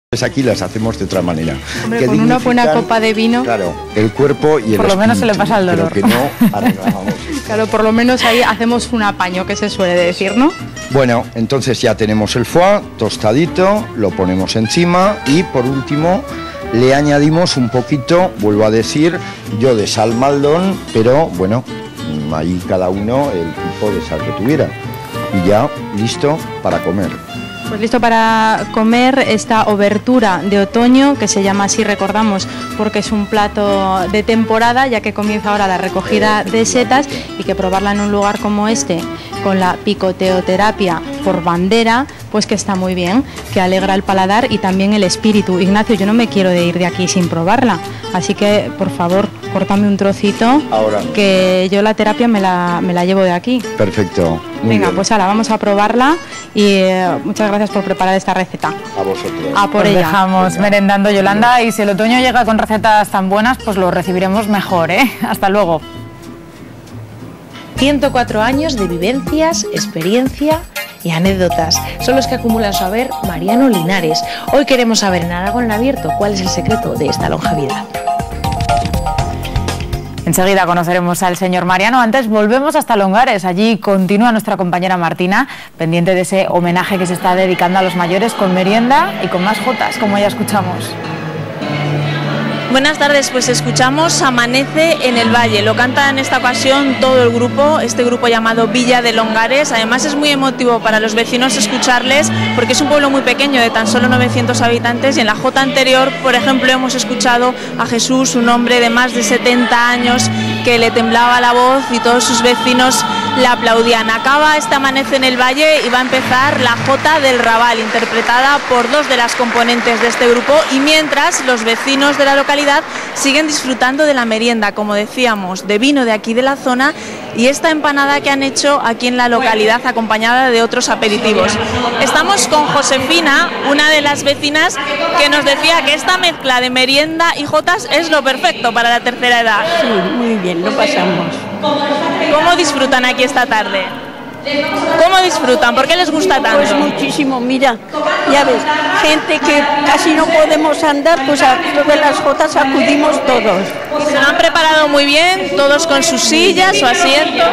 Pues aquí las hacemos de otra manera. Hombre, con una buena copa de vino. Claro, el cuerpo y el por lo menos se le pasa el dolor. Pero que no arreglamos. Claro, por lo menos ahí hacemos un apaño, que se suele decir, ¿no? Bueno, entonces ya tenemos el foie tostadito, lo ponemos encima y por último le añadimos un poquito, vuelvo a decir, yo de sal Maldon, pero bueno, ahí cada uno el tipo de sal que tuviera. Y ya listo para comer. Pues listo para comer esta obertura de otoño, que se llama así, recordamos, porque es un plato de temporada, ya que comienza ahora la recogida de setas, y que probarla en un lugar como este, con la picoteoterapia por bandera, pues que está muy bien, que alegra el paladar y también el espíritu. Ignacio, yo no me quiero de ir de aquí sin probarla, así que, por favor, córtame un trocito, ahora, que yo la terapia me la llevo de aquí. Perfecto. Venga, pues ahora vamos a probarla y muchas gracias por preparar esta receta. A vosotros. A por pues ella. Dejamos Venga. merendando, Yolanda, y si el otoño llega con recetas tan buenas, pues lo recibiremos mejor, ¿eh? Hasta luego. 104 años de vivencias, experiencia y anécdotas son los que acumula en su haber Mariano Linares. Hoy queremos saber en Aragón Abierto cuál es el secreto de esta longevidad. Enseguida conoceremos al señor Mariano. Antes volvemos hasta Longares. Allí continúa nuestra compañera Martina, pendiente de ese homenaje que se está dedicando a los mayores, con merienda y con más jotas, como ya escuchamos. Buenas tardes, pues escuchamos Amanece en el Valle. Lo canta en esta ocasión todo el grupo, este grupo llamado Villa de Longares. Además es muy emotivo para los vecinos escucharles, porque es un pueblo muy pequeño, de tan solo 900 habitantes, y en la jota anterior, por ejemplo, hemos escuchado a Jesús, un hombre de más de 70 años, que le temblaba la voz y todos sus vecinos la aplaudían. Acaba este Amanece en el Valle y va a empezar la jota del Raval, interpretada por dos de las componentes de este grupo, y mientras los vecinos de la localidad siguen disfrutando de la merienda, como decíamos, de vino de aquí de la zona, y esta empanada que han hecho aquí en la localidad, acompañada de otros aperitivos. Estamos con Josefina, una de las vecinas, que nos decía que esta mezcla de merienda y jotas es lo perfecto para la tercera edad. Sí, muy bien, lo pasamos. ¿Cómo disfrutan aquí esta tarde? ¿Cómo disfrutan? ¿Por qué les gusta tanto? Pues muchísimo, mira, ya ves, gente que casi no podemos andar, pues a esto de las jotas acudimos todos. ¿Se lo han preparado muy bien, todos con sus sillas o asientos?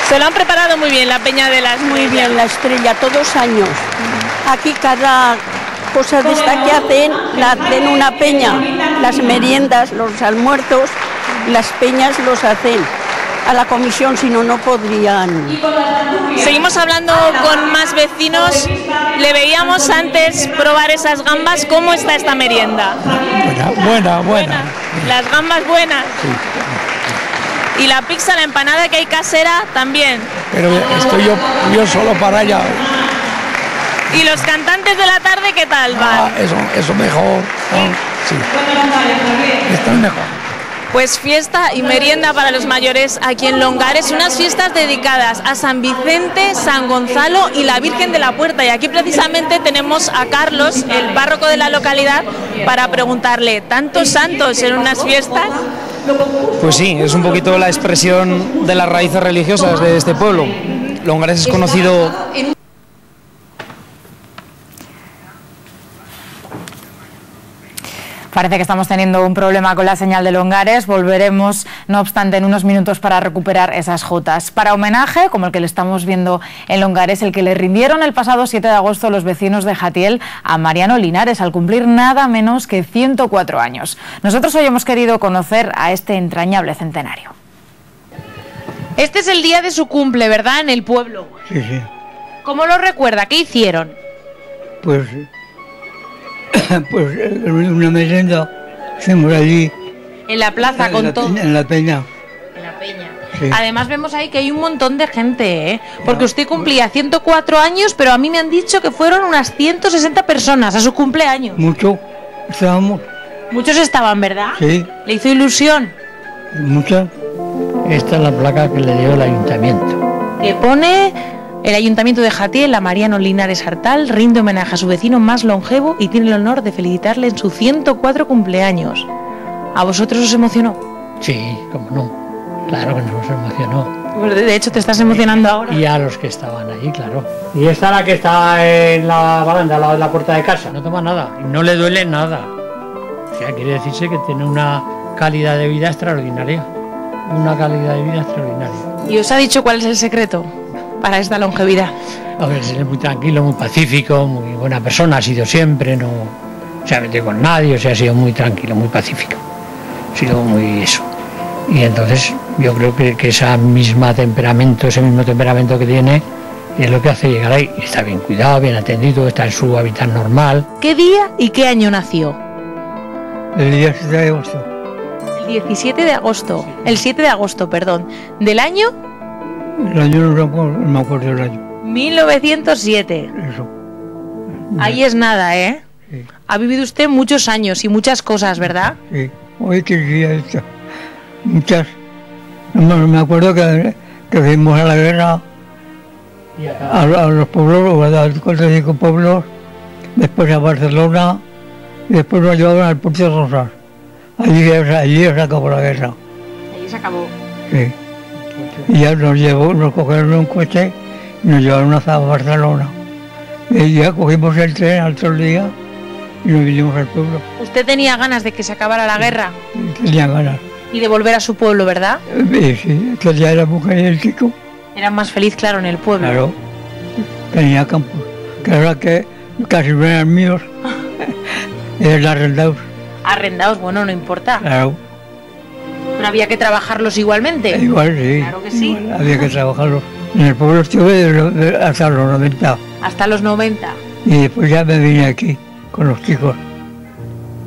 Se lo han preparado muy bien, la Peña de las... Muy bien, la Estrella, todos años. Aquí cada cosa de esta que hacen, la hacen una peña. Las meriendas, los almuerzos, las peñas los hacen. A la comisión, si no, no podrían. Seguimos hablando con más vecinos. Le veíamos antes probar esas gambas. ¿Cómo está esta merienda? Buena. Las gambas buenas. Sí. Y la pizza, la empanada que hay casera también. Pero estoy yo solo para allá. ¿Y los cantantes de la tarde qué tal van? Eso mejor. Sí. Están mejor. Pues fiesta y merienda para los mayores aquí en Longares, unas fiestas dedicadas a San Vicente, San Gonzalo y la Virgen de la Puerta. Y aquí precisamente tenemos a Carlos, el párroco de la localidad, para preguntarle, ¿tantos santos en unas fiestas? Pues sí, es un poquito la expresión de las raíces religiosas de este pueblo. Longares es conocido... Parece que estamos teniendo un problema con la señal de Longares. Volveremos, no obstante, en unos minutos para recuperar esas jotas. Para homenaje, como el que le estamos viendo en Longares, el que le rindieron el pasado 7 de agosto los vecinos de Jatiel a Mariano Linares, al cumplir nada menos que 104 años. Nosotros hoy hemos querido conocer a este entrañable centenario. Este es el día de su cumple, ¿verdad? En el pueblo. Sí. ¿Cómo lo recuerda? ¿Qué hicieron? Pues una merienda hicimos allí. En la plaza, con todo. En la peña. En la peña. Sí. Además vemos ahí que hay un montón de gente, ¿eh? Porque usted cumplía 104 años, pero a mí me han dicho que fueron unas 160 personas a su cumpleaños. Mucho. Estábamos. Muchos estaban, ¿verdad? Sí. ¿Le hizo ilusión? Muchas. Esta es la placa que le dio el ayuntamiento. Que pone... El Ayuntamiento de Jatiel, a Mariano Linares Artal, rinde homenaje a su vecino más longevo y tiene el honor de felicitarle en su 104 cumpleaños. ¿A vosotros os emocionó? Sí, cómo no. Claro que nos emocionó. Pues de hecho te estás emocionando ahora. Y a los que estaban allí, claro. Y esta la que está en la baranda, al lado de la puerta de casa. No toma nada, y no le duele nada. O sea, quiere decirse que tiene una calidad de vida extraordinaria. Una calidad de vida extraordinaria. ¿Y os ha dicho cuál es el secreto para esta longevidad? A ver, es muy tranquilo, muy pacífico, muy buena persona, ha sido siempre, no se ha metido con nadie, o sea, ha sido muy tranquilo, muy pacífico. Ha sido muy eso. Y entonces yo creo que ese mismo temperamento que tiene es lo que hace llegar ahí. Está bien cuidado, bien atendido, está en su hábitat normal. ¿Qué día y qué año nació? El día 7 de agosto. El 17 de agosto, el 7 de agosto, perdón. ¿Del año? El año no me acuerdo del año. 1907. Eso. Ahí es nada, ¿eh? Sí. Ha vivido usted muchos años y muchas cosas, ¿verdad? Sí. Hoy que día esto. Muchas. No me acuerdo que fuimos a la guerra a los pueblos, a 4 o 5 pueblos, después a Barcelona, y después nos llevaron al Puerto de Rosas. Allí se acabó la guerra. Allí se acabó. Sí. Y ya nos cogieron un coche y nos llevaron hasta Barcelona. Y ya cogimos el tren al otro día y nos vinimos al pueblo. ¿Usted tenía ganas de que se acabara la guerra? Tenía ganas. Y de volver a su pueblo, ¿verdad? Sí, que ya era mujer y el chico. Era más feliz, claro, en el pueblo. Claro. Tenía campos. Que ahora que casi no eran míos, eran arrendados. Arrendados, bueno, no importa. Claro. Pero había que trabajarlos igualmente. Igual sí. Claro que sí. Igual, había que trabajarlos. En el pueblo estuve hasta los 90. Hasta los 90. Y después ya me vine aquí con los chicos.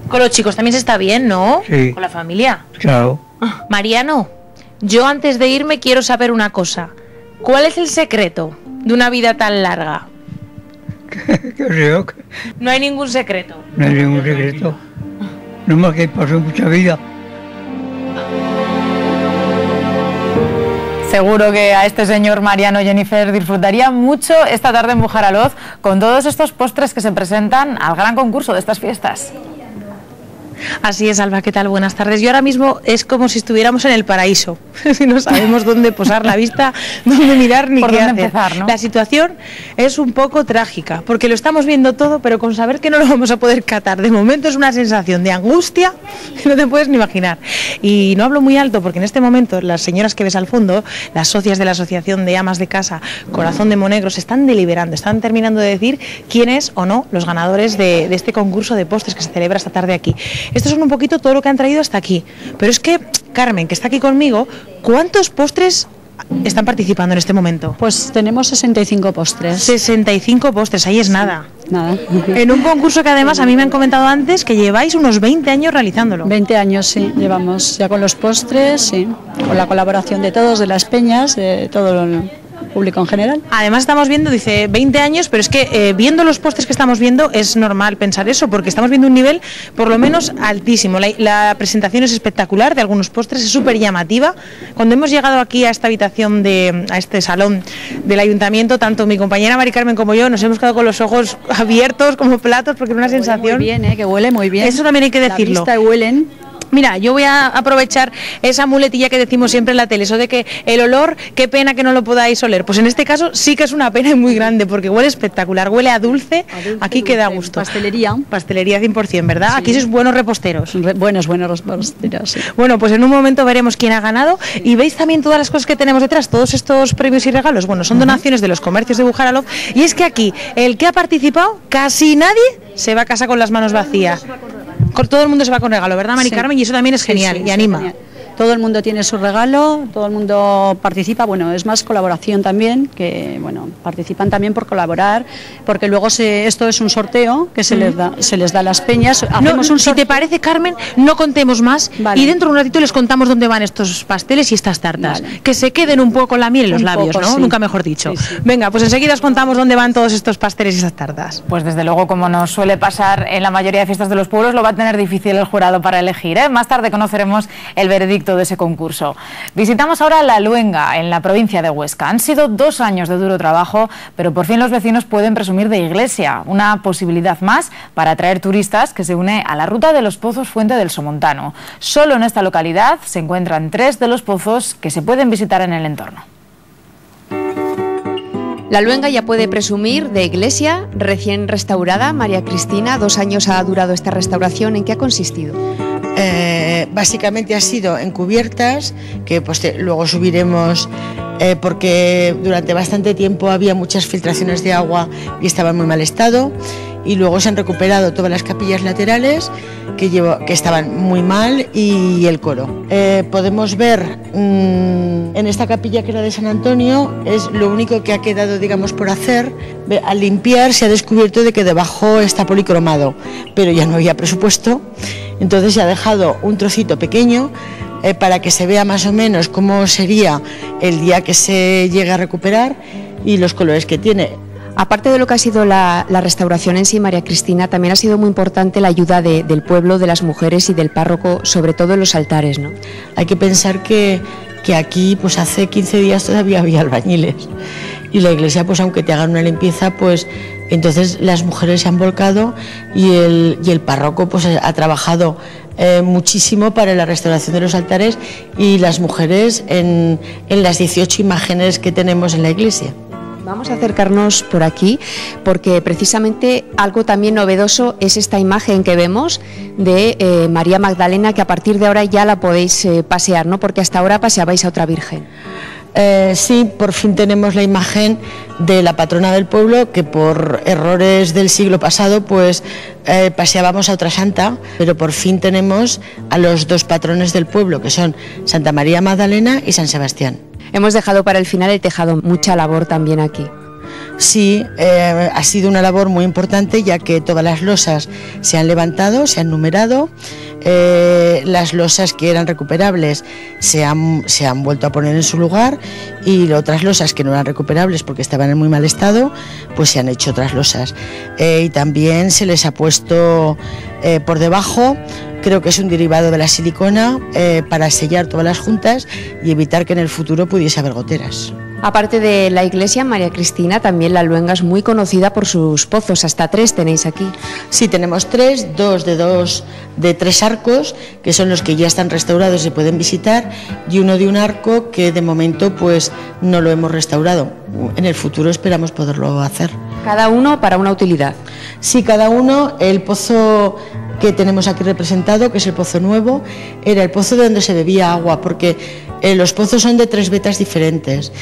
Con los chicos también se está bien, ¿no? Sí. Con la familia. Claro. Mariano, yo antes de irme quiero saber una cosa. ¿Cuál es el secreto de una vida tan larga? ¿Qué creo? No hay ningún secreto. No hay ningún secreto. No más que pasó mucha vida. Seguro que a este señor Mariano Jennifer disfrutaría mucho esta tarde en Bujaraloz con todos estos postres que se presentan al gran concurso de estas fiestas. Así es, Alba, ¿qué tal? Buenas tardes. Yo ahora mismo es como si estuviéramos en el paraíso. No sabemos dónde posar la vista, dónde mirar ni por qué dónde hacer. empezar, ¿no? La situación es un poco trágica, porque lo estamos viendo todo, pero con saber que no lo vamos a poder catar. De momento es una sensación de angustia que no te puedes ni imaginar. Y no hablo muy alto, porque en este momento las señoras que ves al fondo, las socias de la Asociación de Amas de Casa Corazón de Monegro, se están deliberando, están terminando de decir quiénes o no los ganadores de este concurso de postres que se celebra esta tarde aquí. Estos son un poquito todo lo que han traído hasta aquí. Pero es que, Carmen, que está aquí conmigo, ¿cuántos postres están participando en este momento? Pues tenemos 65 postres. 65 postres, ahí es nada. Nada. En un concurso que además a mí me han comentado antes que lleváis unos 20 años realizándolo. 20 años, sí, llevamos ya con los postres, sí, con la colaboración de todos, de las peñas, de todo el público en general. Además estamos viendo, dice 20 años, pero es que viendo los postres que estamos viendo es normal pensar eso, porque estamos viendo un nivel por lo menos altísimo. La presentación es espectacular de algunos postres, es súper llamativa. Cuando hemos llegado aquí a esta habitación, a este salón del ayuntamiento, tanto mi compañera Mari Carmen como yo nos hemos quedado con los ojos abiertos como platos, porque era una sensación... Muy bien, que huele muy bien. Eso también hay que decirlo. La vista huelen. Mira, yo voy a aprovechar esa muletilla que decimos siempre en la tele, eso de que el olor, qué pena que no lo podáis oler. Pues en este caso sí que es una pena y muy grande, porque huele espectacular, huele a dulce, aquí queda a gusto. Pastelería. Pastelería 100%, ¿verdad? Sí. Aquí sois buenos reposteros. Buenos reposteros, sí. Bueno, pues en un momento veremos quién ha ganado, sí. Y veis también todas las cosas que tenemos detrás, todos estos premios y regalos. Bueno, son donaciones de los comercios de Bujaraloz, y es que aquí, el que ha participado, casi nadie se va a casa con las manos vacías. Todo el mundo se va con regalo, ¿verdad, Mari Carmen? Y eso también es genial, y anima. Genial. Todo el mundo tiene su regalo, todo el mundo participa, bueno, es más colaboración también, que bueno, participan también por colaborar, porque luego esto es un sorteo que se les da a las peñas. Si te parece, Carmen, no contemos más, vale. Y dentro de un ratito les contamos dónde van estos pasteles y estas tartas, vale. Que se queden un poco la miel en los labios, ¿no? Sí. Nunca mejor dicho. Sí, sí. Venga, pues enseguida os contamos dónde van todos estos pasteles y estas tartas. Pues desde luego, como nos suele pasar en la mayoría de fiestas de los pueblos, lo va a tener difícil el jurado para elegir, ¿eh? Más tarde conoceremos el veredicto de ese concurso. Visitamos ahora La Luenga, en la provincia de Huesca. Han sido 2 años de duro trabajo, pero por fin los vecinos pueden presumir de iglesia, una posibilidad más para atraer turistas que se une a la ruta de los pozos Fuente del Somontano. Solo en esta localidad se encuentran 3 de los pozos que se pueden visitar en el entorno. La Luenga ya puede presumir de iglesia recién restaurada. María Cristina, 2 años ha durado esta restauración. ¿En qué ha consistido? Básicamente ha sido en cubiertas, que pues luego subiremos porque durante bastante tiempo había muchas filtraciones de agua y estaba en muy mal estado, y luego se han recuperado todas las capillas laterales que estaban muy mal y el coro. Podemos ver en esta capilla que era de San Antonio, es lo único que ha quedado, digamos, por hacer. Al limpiar se ha descubierto de que debajo está policromado, pero ya no había presupuesto, entonces se ha dejado un trocito pequeño para que se vea más o menos cómo sería el día que se llegue a recuperar y los colores que tiene. Aparte de lo que ha sido la restauración en sí, María Cristina, también ha sido muy importante la ayuda del pueblo, de las mujeres y del párroco, sobre todo en los altares, ¿no? Hay que pensar que aquí pues hace 15 días todavía había albañiles, y la iglesia, pues aunque te hagan una limpieza, pues entonces las mujeres se han volcado y el párroco pues ha trabajado muchísimo para la restauración de los altares y las mujeres en las 18 imágenes que tenemos en la iglesia. Vamos a acercarnos por aquí porque precisamente algo también novedoso es esta imagen que vemos de María Magdalena, que a partir de ahora ya la podéis pasear, ¿no? Porque hasta ahora paseabais a otra virgen. Sí, por fin tenemos la imagen de la patrona del pueblo, que por errores del siglo pasado pues paseábamos a otra santa, pero por fin tenemos a los 2 patrones del pueblo, que son Santa María Magdalena y San Sebastián. Hemos dejado para el final el tejado, mucha labor también aquí. Sí, ha sido una labor muy importante, ya que todas las losas se han levantado, se han numerado, las losas que eran recuperables se han vuelto a poner en su lugar, y otras losas que no eran recuperables porque estaban en muy mal estado, pues se han hecho otras losas. Y también se les ha puesto por debajo, creo que es un derivado de la silicona, para sellar todas las juntas y evitar que en el futuro pudiese haber goteras. Aparte de la iglesia, María Cristina, también la Luenga es muy conocida por sus pozos, hasta 3 tenéis aquí. Sí, tenemos 3, 2 de 3 arcos, que son los que ya están restaurados y se pueden visitar, y uno de un arco que de momento pues no lo hemos restaurado. En el futuro esperamos poderlo hacer. Cada uno para una utilidad. Sí, cada uno. El pozo que tenemos aquí representado, que es el pozo nuevo, era el pozo de donde se bebía agua, porque los pozos son de 3 vetas diferentes.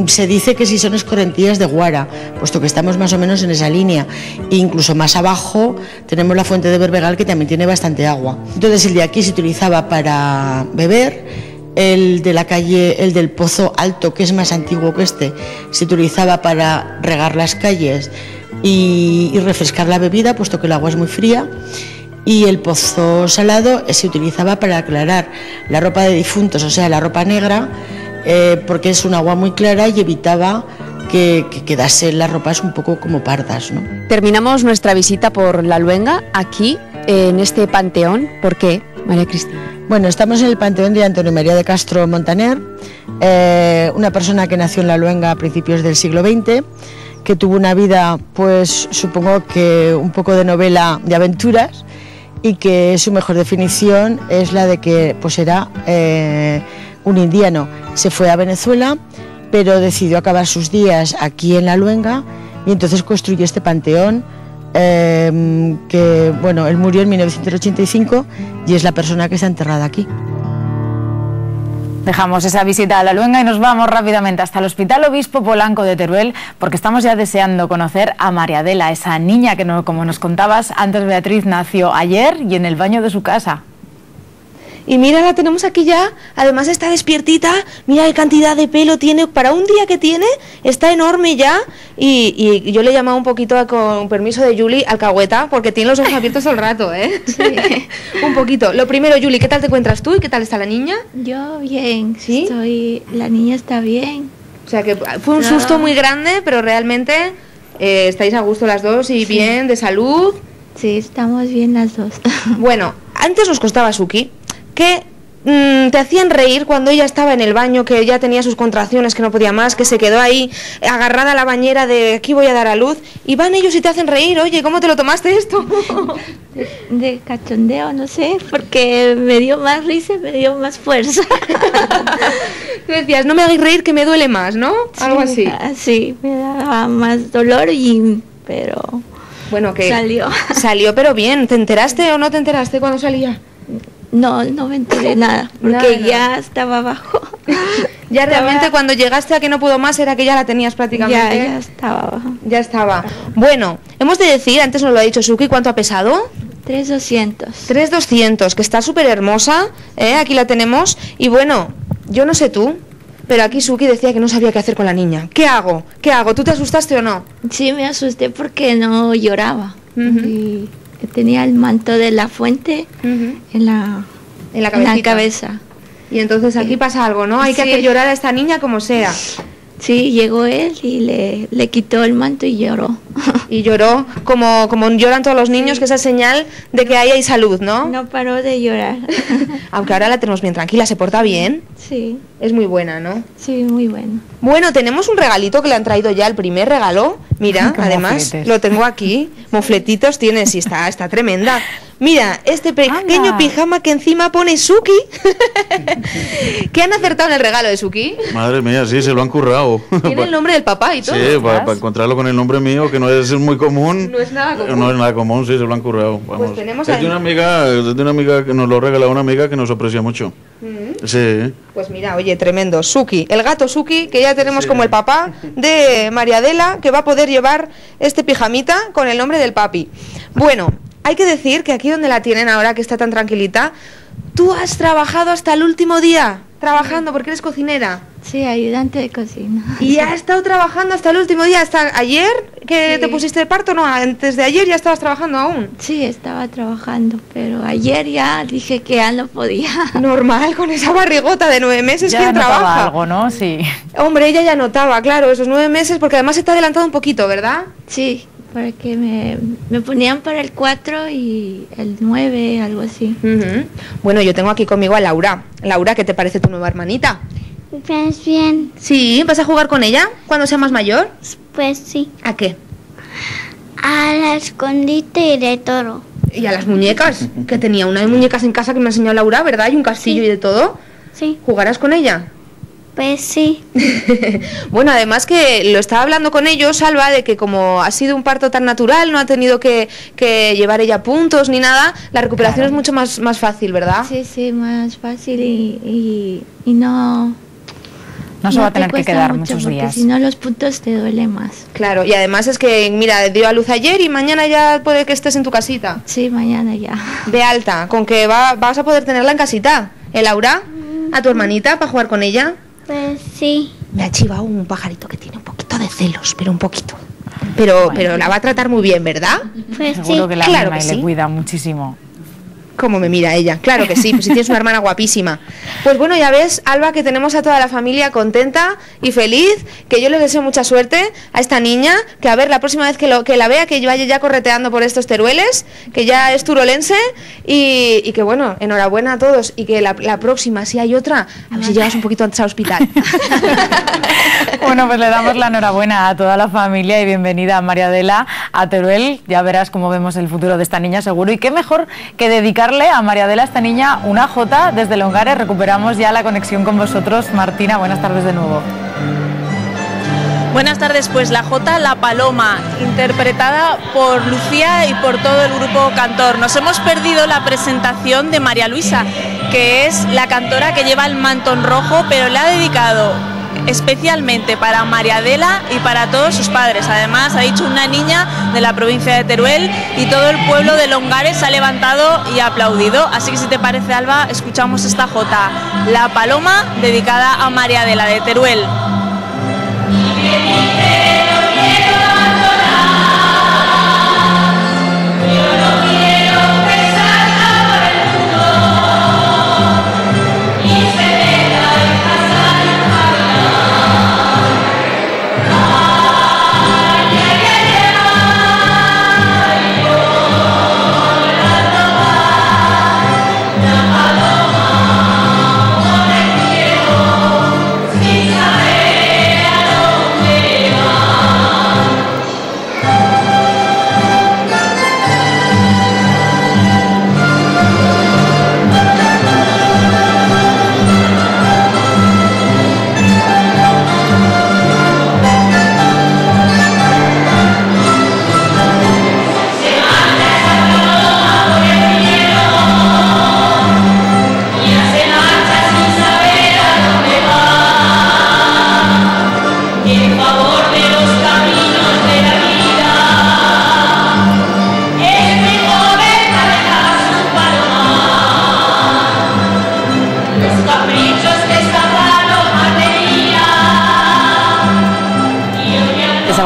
Se dice que si son escorrentías de Guara, puesto que estamos más o menos en esa línea. E incluso más abajo tenemos la fuente de Berbegal, que también tiene bastante agua. Entonces el de aquí se utilizaba para beber, el de la calle, el del Pozo Alto, que es más antiguo que este, se utilizaba para regar las calles y refrescar la bebida, puesto que el agua es muy fría. Y el Pozo Salado se utilizaba para aclarar la ropa de difuntos, o sea, la ropa negra, porque es un agua muy clara y evitaba que quedasen las ropas un poco como pardas, ¿no? Terminamos nuestra visita por la Luenga, aquí, en este panteón. ¿Por qué, María Cristina? Bueno, estamos en el panteón de Antonio María de Castro Montaner, una persona que nació en la Luenga a principios del siglo XX, que tuvo una vida, pues supongo que un poco de novela de aventuras, y que su mejor definición es la de que pues era un indiano. Se fue a Venezuela, pero decidió acabar sus días aquí en la Luenga, y entonces construyó este panteón, que bueno, él murió en 1985 y es la persona que está enterrada aquí. Dejamos esa visita a la Luenga y nos vamos rápidamente hasta el Hospital Obispo Polanco de Teruel, porque estamos ya deseando conocer a María Adela, esa niña que, como nos contabas antes, Beatriz, nació ayer y en el baño de su casa. Y mira, la tenemos aquí ya, además está despiertita, mira qué cantidad de pelo tiene, para un día que tiene, está enorme ya, y yo le he llamado un poquito, con permiso de Juli, alcahueta, porque tiene los ojos abiertos todo el rato, ¿eh? Sí. Un poquito. Lo primero, Juli, ¿qué tal te encuentras tú y qué tal está la niña? Yo bien, ¿sí? La niña está bien. O sea que fue un susto muy grande, pero realmente estáis a gusto las dos y bien, de salud. Sí, estamos bien las dos. Bueno, antes nos costaba Suki que te hacían reír cuando ella estaba en el baño, que ya tenía sus contracciones, que no podía más, que se quedó ahí agarrada a la bañera de aquí voy a dar a luz, y van ellos y te hacen reír? Oye, ¿cómo te lo tomaste esto? De cachondeo, no sé, porque me dio más risa y me dio más fuerza. Tú decías, no me hagáis reír que me duele más, ¿no? Sí, algo así. Sí, me daba más dolor pero bueno, que salió, pero bien. ¿Te enteraste o no te enteraste cuando salía? No me enteré nada, porque ya estaba abajo. Ya realmente cuando llegaste a que no pudo más era que ya la tenías prácticamente. Ya estaba abajo. Ya estaba. Bueno, hemos de decir, antes nos lo ha dicho Suki, ¿cuánto ha pesado? 3.200. 3.200, que está súper hermosa, aquí la tenemos. Y bueno, yo no sé tú, pero aquí Suki decía que no sabía qué hacer con la niña. ¿Qué hago? ¿Tú te asustaste o no? Sí, me asusté porque no lloraba. Y tenía el manto de la fuente en la cabeza. Y entonces aquí pasa algo, ¿no? Hay que hacer llorar a esta niña como sea. Sí, llegó él y le quitó el manto y lloró. Y lloró como lloran todos los niños, que esa es señal de que ahí hay salud, ¿no? No paró de llorar. Aunque ahora la tenemos bien tranquila, ¿se porta bien? Sí. Es muy buena, ¿no? Sí, muy buena. Bueno, tenemos un regalito que le han traído ya, el primer regalo. Mira, además, mofletes. lo tengo aquí. Mofletitos tienes y está tremenda. Mira, este pequeño pijama que encima pone Suki. ¿Qué han acertado en el regalo de Suki? Madre mía, sí, se lo han currado. Tiene el nombre del papá y todo. Sí, para encontrarlo con el nombre mío, que no es muy común. No es nada común. No es nada común, sí, se lo han currado. Vamos. Pues tenemos es de una amiga que nos lo regaló una amiga que nos aprecia mucho. Sí. Pues mira, oye, tremendo. Suki, el gato Suki, que ya tenemos como el papá de María Adela, que va a poder llevar este pijamita con el nombre del papi. Bueno, hay que decir que aquí donde la tienen ahora, que está tan tranquilita, tú has trabajado hasta el último día, trabajando porque eres cocinera. Sí, ayudante de cocina. Y has estado trabajando hasta el último día, hasta ayer que te pusiste el parto, ¿no? Antes de ayer ya estabas trabajando aún. Sí, estaba trabajando, pero ayer ya dije que ya no podía. Normal, con esa barrigota de 9 meses, ya ¿quién trabaja? Algo, ¿no? Sí. Hombre, ella ya notaba, claro, esos 9 meses, porque además se te ha adelantado un poquito, ¿verdad? Sí, porque me ponían para el 4 y el 9, algo así. Bueno, yo tengo aquí conmigo a Laura. Laura, ¿qué te parece tu nueva hermanita? Pues bien. ¿Sí? ¿Vas a jugar con ella cuando sea más mayor? Pues sí. ¿A qué? Al escondite y de todo. ¿Y a las muñecas? Que tenía una de muñecas en casa que me enseñó Laura, ¿verdad? Y un castillo y de todo. Sí. ¿Jugarás con ella? Pues sí. Bueno, además que lo estaba hablando con ellos, Alba, de que como ha sido un parto tan natural, no ha tenido que llevar ella puntos ni nada, la recuperación es mucho más fácil, ¿verdad? Sí, más fácil y no... No se va a tener que quedar muchos días. Si no, los puntos te duelen más. Claro, y además es que, mira, dio a luz ayer y mañana ya puede que estés en tu casita. Sí, mañana ya. De alta, con que vas a poder tenerla en casita. ¿El Laura? ¿A tu hermanita para jugar con ella? Pues sí. Me ha chivado un pajarito que tiene un poquito de celos, pero un poquito. Pero la va a tratar muy bien, ¿verdad? Pues seguro sí. que la claro mima que y sí. le cuida muchísimo. ¿Cómo me mira ella? Claro que sí, pues si tienes una hermana guapísima. Pues bueno, ya ves, Alba, que tenemos a toda la familia contenta y feliz, que yo les deseo mucha suerte a esta niña, que a ver, la próxima vez que la vea, que vaya ya correteando por estos Terueles, que ya es turolense, y que bueno, enhorabuena a todos, y que la próxima, si hay otra, a ver si llegas un poquito antes al hospital. Bueno, pues le damos la enhorabuena a toda la familia y bienvenida a María Adela a Teruel. Ya verás cómo vemos el futuro de esta niña seguro, y qué mejor que dedicarle a María Adela, esta niña, una jota desde Longares. Recuperamos ya la conexión con vosotros. Martina, buenas tardes de nuevo. Buenas tardes, pues la jota La Paloma, interpretada por Lucía y por todo el grupo Cantor. Nos hemos perdido la presentación de María Luisa, que es la cantora que lleva el mantón rojo, pero le ha dedicado especialmente para María Adela y para todos sus padres. Además, ha dicho una niña de la provincia de Teruel, y todo el pueblo de Longares se ha levantado y ha aplaudido. Así que si te parece, Alba, escuchamos esta jota, La Paloma, dedicada a María Adela de Teruel.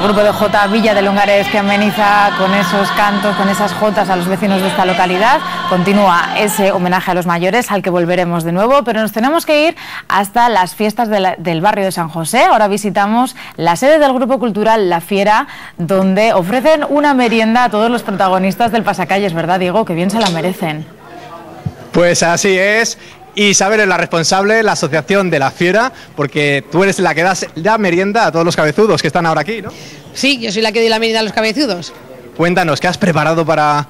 grupo de Jota Villa de Longares, que ameniza con esos cantos, con esas jotas a los vecinos de esta localidad. Continúa ese homenaje a los mayores, al que volveremos de nuevo, pero nos tenemos que ir hasta las fiestas del barrio de San José. Ahora visitamos la sede del Grupo Cultural La Fiera, donde ofrecen una merienda a todos los protagonistas del pasacalles, ¿verdad, Diego? Que bien se la merecen. Pues así es. Isabel es la responsable de la asociación de La Fiera, porque tú eres la que das la merienda a todos los cabezudos que están ahora aquí, ¿no? Sí, yo soy la que doy la merienda a los cabezudos. Cuéntanos, ¿qué has preparado para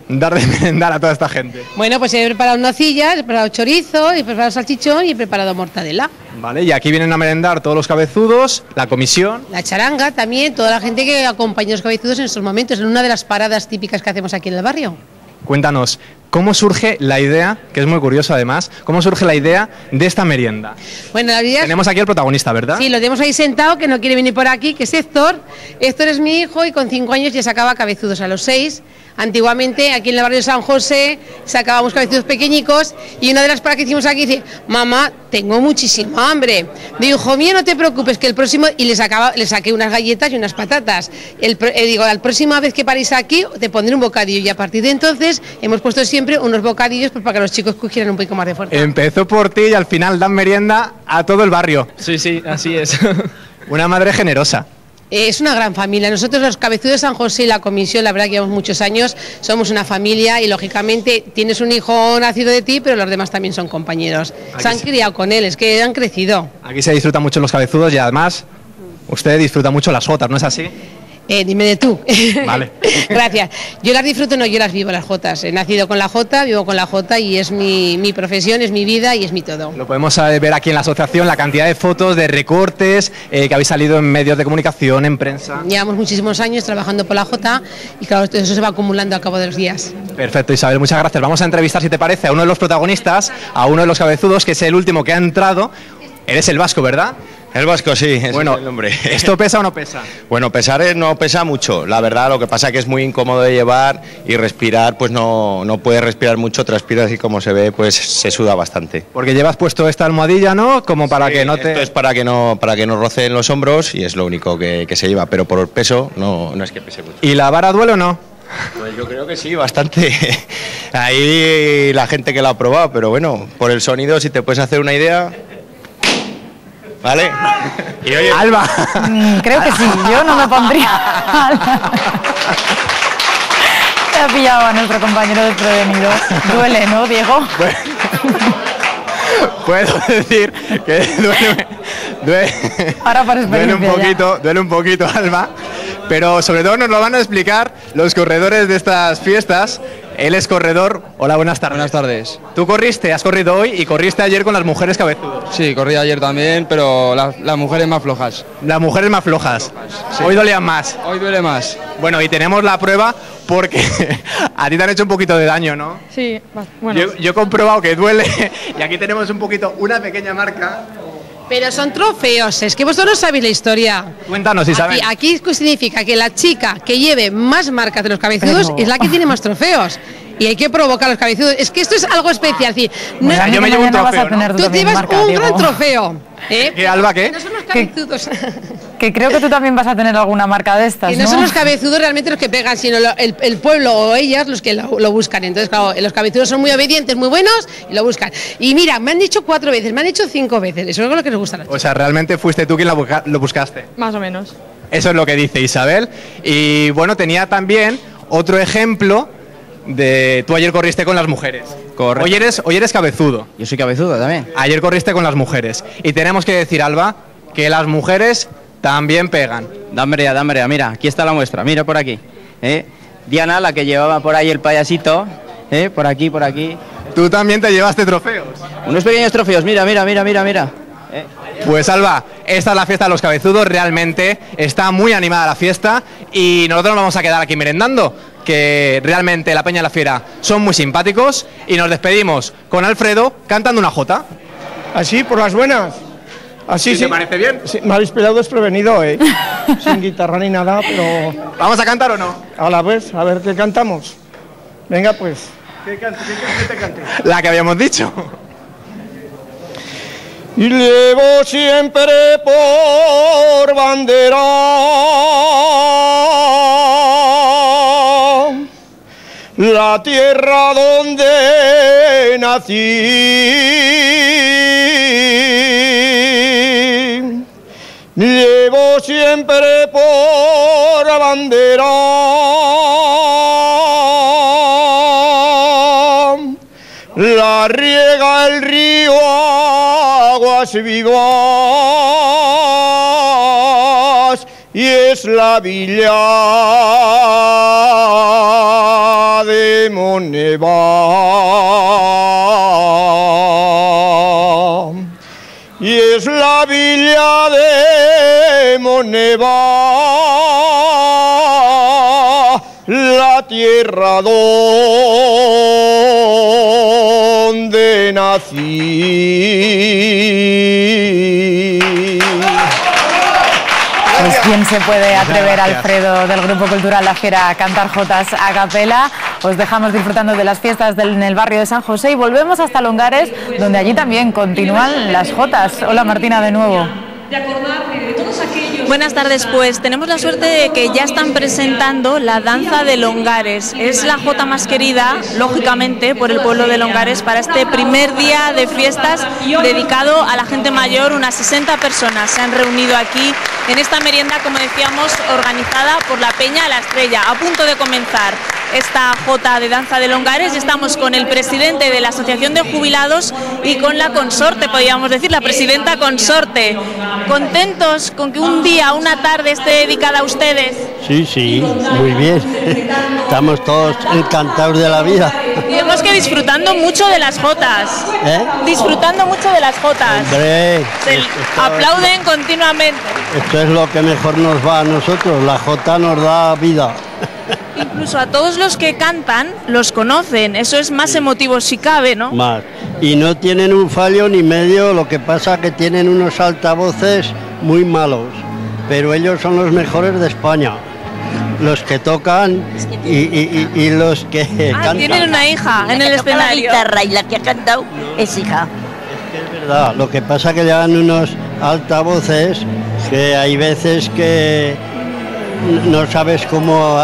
dar de merendar a toda esta gente? Bueno, pues he preparado nocillas, he preparado chorizo, he preparado salchichón y he preparado mortadela. Vale, y aquí vienen a merendar todos los cabezudos, la comisión. La charanga también, toda la gente que acompaña a los cabezudos en estos momentos, en una de las paradas típicas que hacemos aquí en el barrio. Cuéntanos, ¿cómo surge la idea, que es muy curioso además, cómo surge la idea de esta merienda? Bueno, la idea... Tenemos aquí al protagonista, ¿verdad? Sí, lo tenemos ahí sentado, que no quiere venir por aquí, que es Héctor. Héctor es mi hijo y con 5 años ya sacaba cabezudos a los 6. Antiguamente, aquí en el barrio de San José, sacábamos cabezudos pequeñicos y una de las paradas que hicimos aquí dice: mamá, tengo muchísima hambre. Digo, hijo mío, no te preocupes, que el próximo... Y le saqué unas galletas y unas patatas. Digo, la próxima vez que paréis aquí, te pondré un bocadillo. Y a partir de entonces, hemos puesto siempre unos bocadillos pues, para que los chicos cogieran un poco más de fuerza. Empezó por ti y al final dan merienda a todo el barrio. Sí, sí, así es. Una madre generosa. Es una gran familia. Nosotros los cabezudos de San José y la comisión, la verdad que llevamos muchos años, somos una familia y lógicamente tienes un hijo nacido de ti, pero los demás también son compañeros. Se han criado con él, es que han crecido. Aquí se disfrutan mucho los cabezudos y además usted disfruta mucho las jotas, ¿no es así? Dime de tú. Vale. Gracias. Yo las disfruto, no, yo las vivo las jotas. He nacido con la jota, vivo con la jota y es mi profesión, es mi vida y es mi todo. Lo podemos ver aquí en la asociación, la cantidad de fotos, de recortes que habéis salido en medios de comunicación, en prensa. Llevamos muchísimos años trabajando por la jota y claro, eso se va acumulando al cabo de los días. Perfecto, Isabel, muchas gracias. Vamos a entrevistar, si te parece, a uno de los protagonistas, a uno de los cabezudos, que es el último que ha entrado. Eres el vasco, ¿verdad? El vasco, sí, ese bueno, es el nombre. ¿Esto pesa o no pesa? Bueno, pesar no pesa mucho, la verdad, lo que pasa es que es muy incómodo de llevar y respirar, pues no puedes respirar mucho, transpiras y como se ve, pues se suda bastante. Porque llevas puesto esta almohadilla, ¿no? Como para que no te... Esto es para que no rocen los hombros y es lo único que se lleva, pero por el peso no es que pese mucho. ¿Y la vara duele o no? Pues yo creo que sí, bastante. Ahí la gente que la ha probado, pero bueno, por el sonido, si te puedes hacer una idea... ¿Vale? Y oye, Alba. Creo que sí, yo no me pondría. Se ha pillado a nuestro compañero desprevenido. Duele, ¿no, Diego? Puedo decir que duele ahora por experiencia duele un poquito, Alba. Pero sobre todo nos lo van a explicar los corredores de estas fiestas. Él es corredor. Hola, buenas tardes. Buenas tardes. Tú has corrido hoy y corriste ayer con las mujeres cabezudas. Sí, corrí ayer también, pero las mujeres más flojas. Las mujeres más flojas. Sí. Hoy dolían más. Hoy duele más. Bueno, y tenemos la prueba porque a ti te han hecho un poquito de daño, ¿no? Sí, bueno. Yo he comprobado que duele y aquí tenemos una pequeña marca. Pero son trofeos, es que vosotros no sabéis la historia. Cuéntanos, Isabel. Aquí significa que la chica que lleve más marcas de los cabezudos es la que tiene más trofeos. Y hay que provocar los cabezudos. Es que esto es algo especial. Bueno, yo me llevo un trofeo, ¿no? Tú llevas un gran trofeo. ¿Qué, Alba, qué? Que no son los cabezudos. Que creo que tú también vas a tener alguna marca de estas, y no son los cabezudos realmente los que pegan, sino el pueblo o ellas los que lo buscan. Entonces, claro, los cabezudos son muy obedientes, muy buenos y lo buscan. Y mira, me han dicho 4 veces, me han dicho 5 veces. Eso es lo que les gusta a las chicas. O sea, realmente fuiste tú quien lo buscaste. Más o menos. Eso es lo que dice Isabel. Y bueno, tenía también otro ejemplo de... Tú ayer corriste con las mujeres. Correcto. Hoy eres cabezudo. Yo soy cabezudo también. Ayer corriste con las mujeres. Y tenemos que decir, Alba, que las mujeres también pegan. Dame, mira, aquí está la muestra, mira por aquí. Diana, la que llevaba por ahí el payasito, por aquí. Tú también te llevaste trofeos. Unos pequeños trofeos, mira. Pues Alba, esta es la fiesta de los cabezudos, realmente está muy animada la fiesta y nosotros nos vamos a quedar aquí merendando, que realmente la Peña de la Fiera son muy simpáticos y nos despedimos con Alfredo cantando una jota. Así, por las buenas. Así ¿Sí? ¿Te parece bien? Sí, me habéis pillado desprevenido, sin guitarra ni nada, pero... ¿Vamos a cantar o no? Hola, pues, a ver qué cantamos. Venga, pues. ¿Qué te cante? La que habíamos dicho. y llevo siempre por bandera la tierra donde nací. Llevo siempre por bandera la riega el río aguas vivas y es la villa de Moneva. Y es la villa de Moneva, la tierra donde nací. Pues quién se puede atrever, Alfredo, del Grupo Cultural La Fiera, a cantar jotas a capela. Os dejamos disfrutando de las fiestas en el barrio de San José y volvemos hasta Longares, donde allí también continúan las jotas. Hola Martina, de nuevo. Buenas tardes, pues tenemos la suerte de que ya están presentando la danza de Longares. Es la jota más querida, lógicamente, por el pueblo de Longares para este primer día de fiestas dedicado a la gente mayor. Unas 60 personas se han reunido aquí en esta merienda, como decíamos, organizada por la Peña La Estrella. A punto de comenzar esta jota de danza de Longares y estamos con el presidente de la Asociación de Jubilados y con la consorte, podríamos decir, la presidenta consorte. ¿Contentos con que un día, una tarde esté dedicada a ustedes? Sí, muy bien. Estamos todos encantados de la vida. Y vemos que disfrutando mucho de las jotas. Disfrutando mucho de las jotas. Hombre, aplauden continuamente. Esto es lo que mejor nos va a nosotros. La jota nos da vida. Incluso a todos los que cantan los conocen, eso es más emotivo si cabe, ¿no? Más. Y no tienen un fallo ni medio, lo que pasa que tienen unos altavoces muy malos, pero ellos son los mejores de España, los que tocan y los que cantan. Tienen una hija en el escenario. La guitarra y la que ha cantado es hija. Es verdad, lo que pasa que llevan unos altavoces que hay veces que no sabes cómo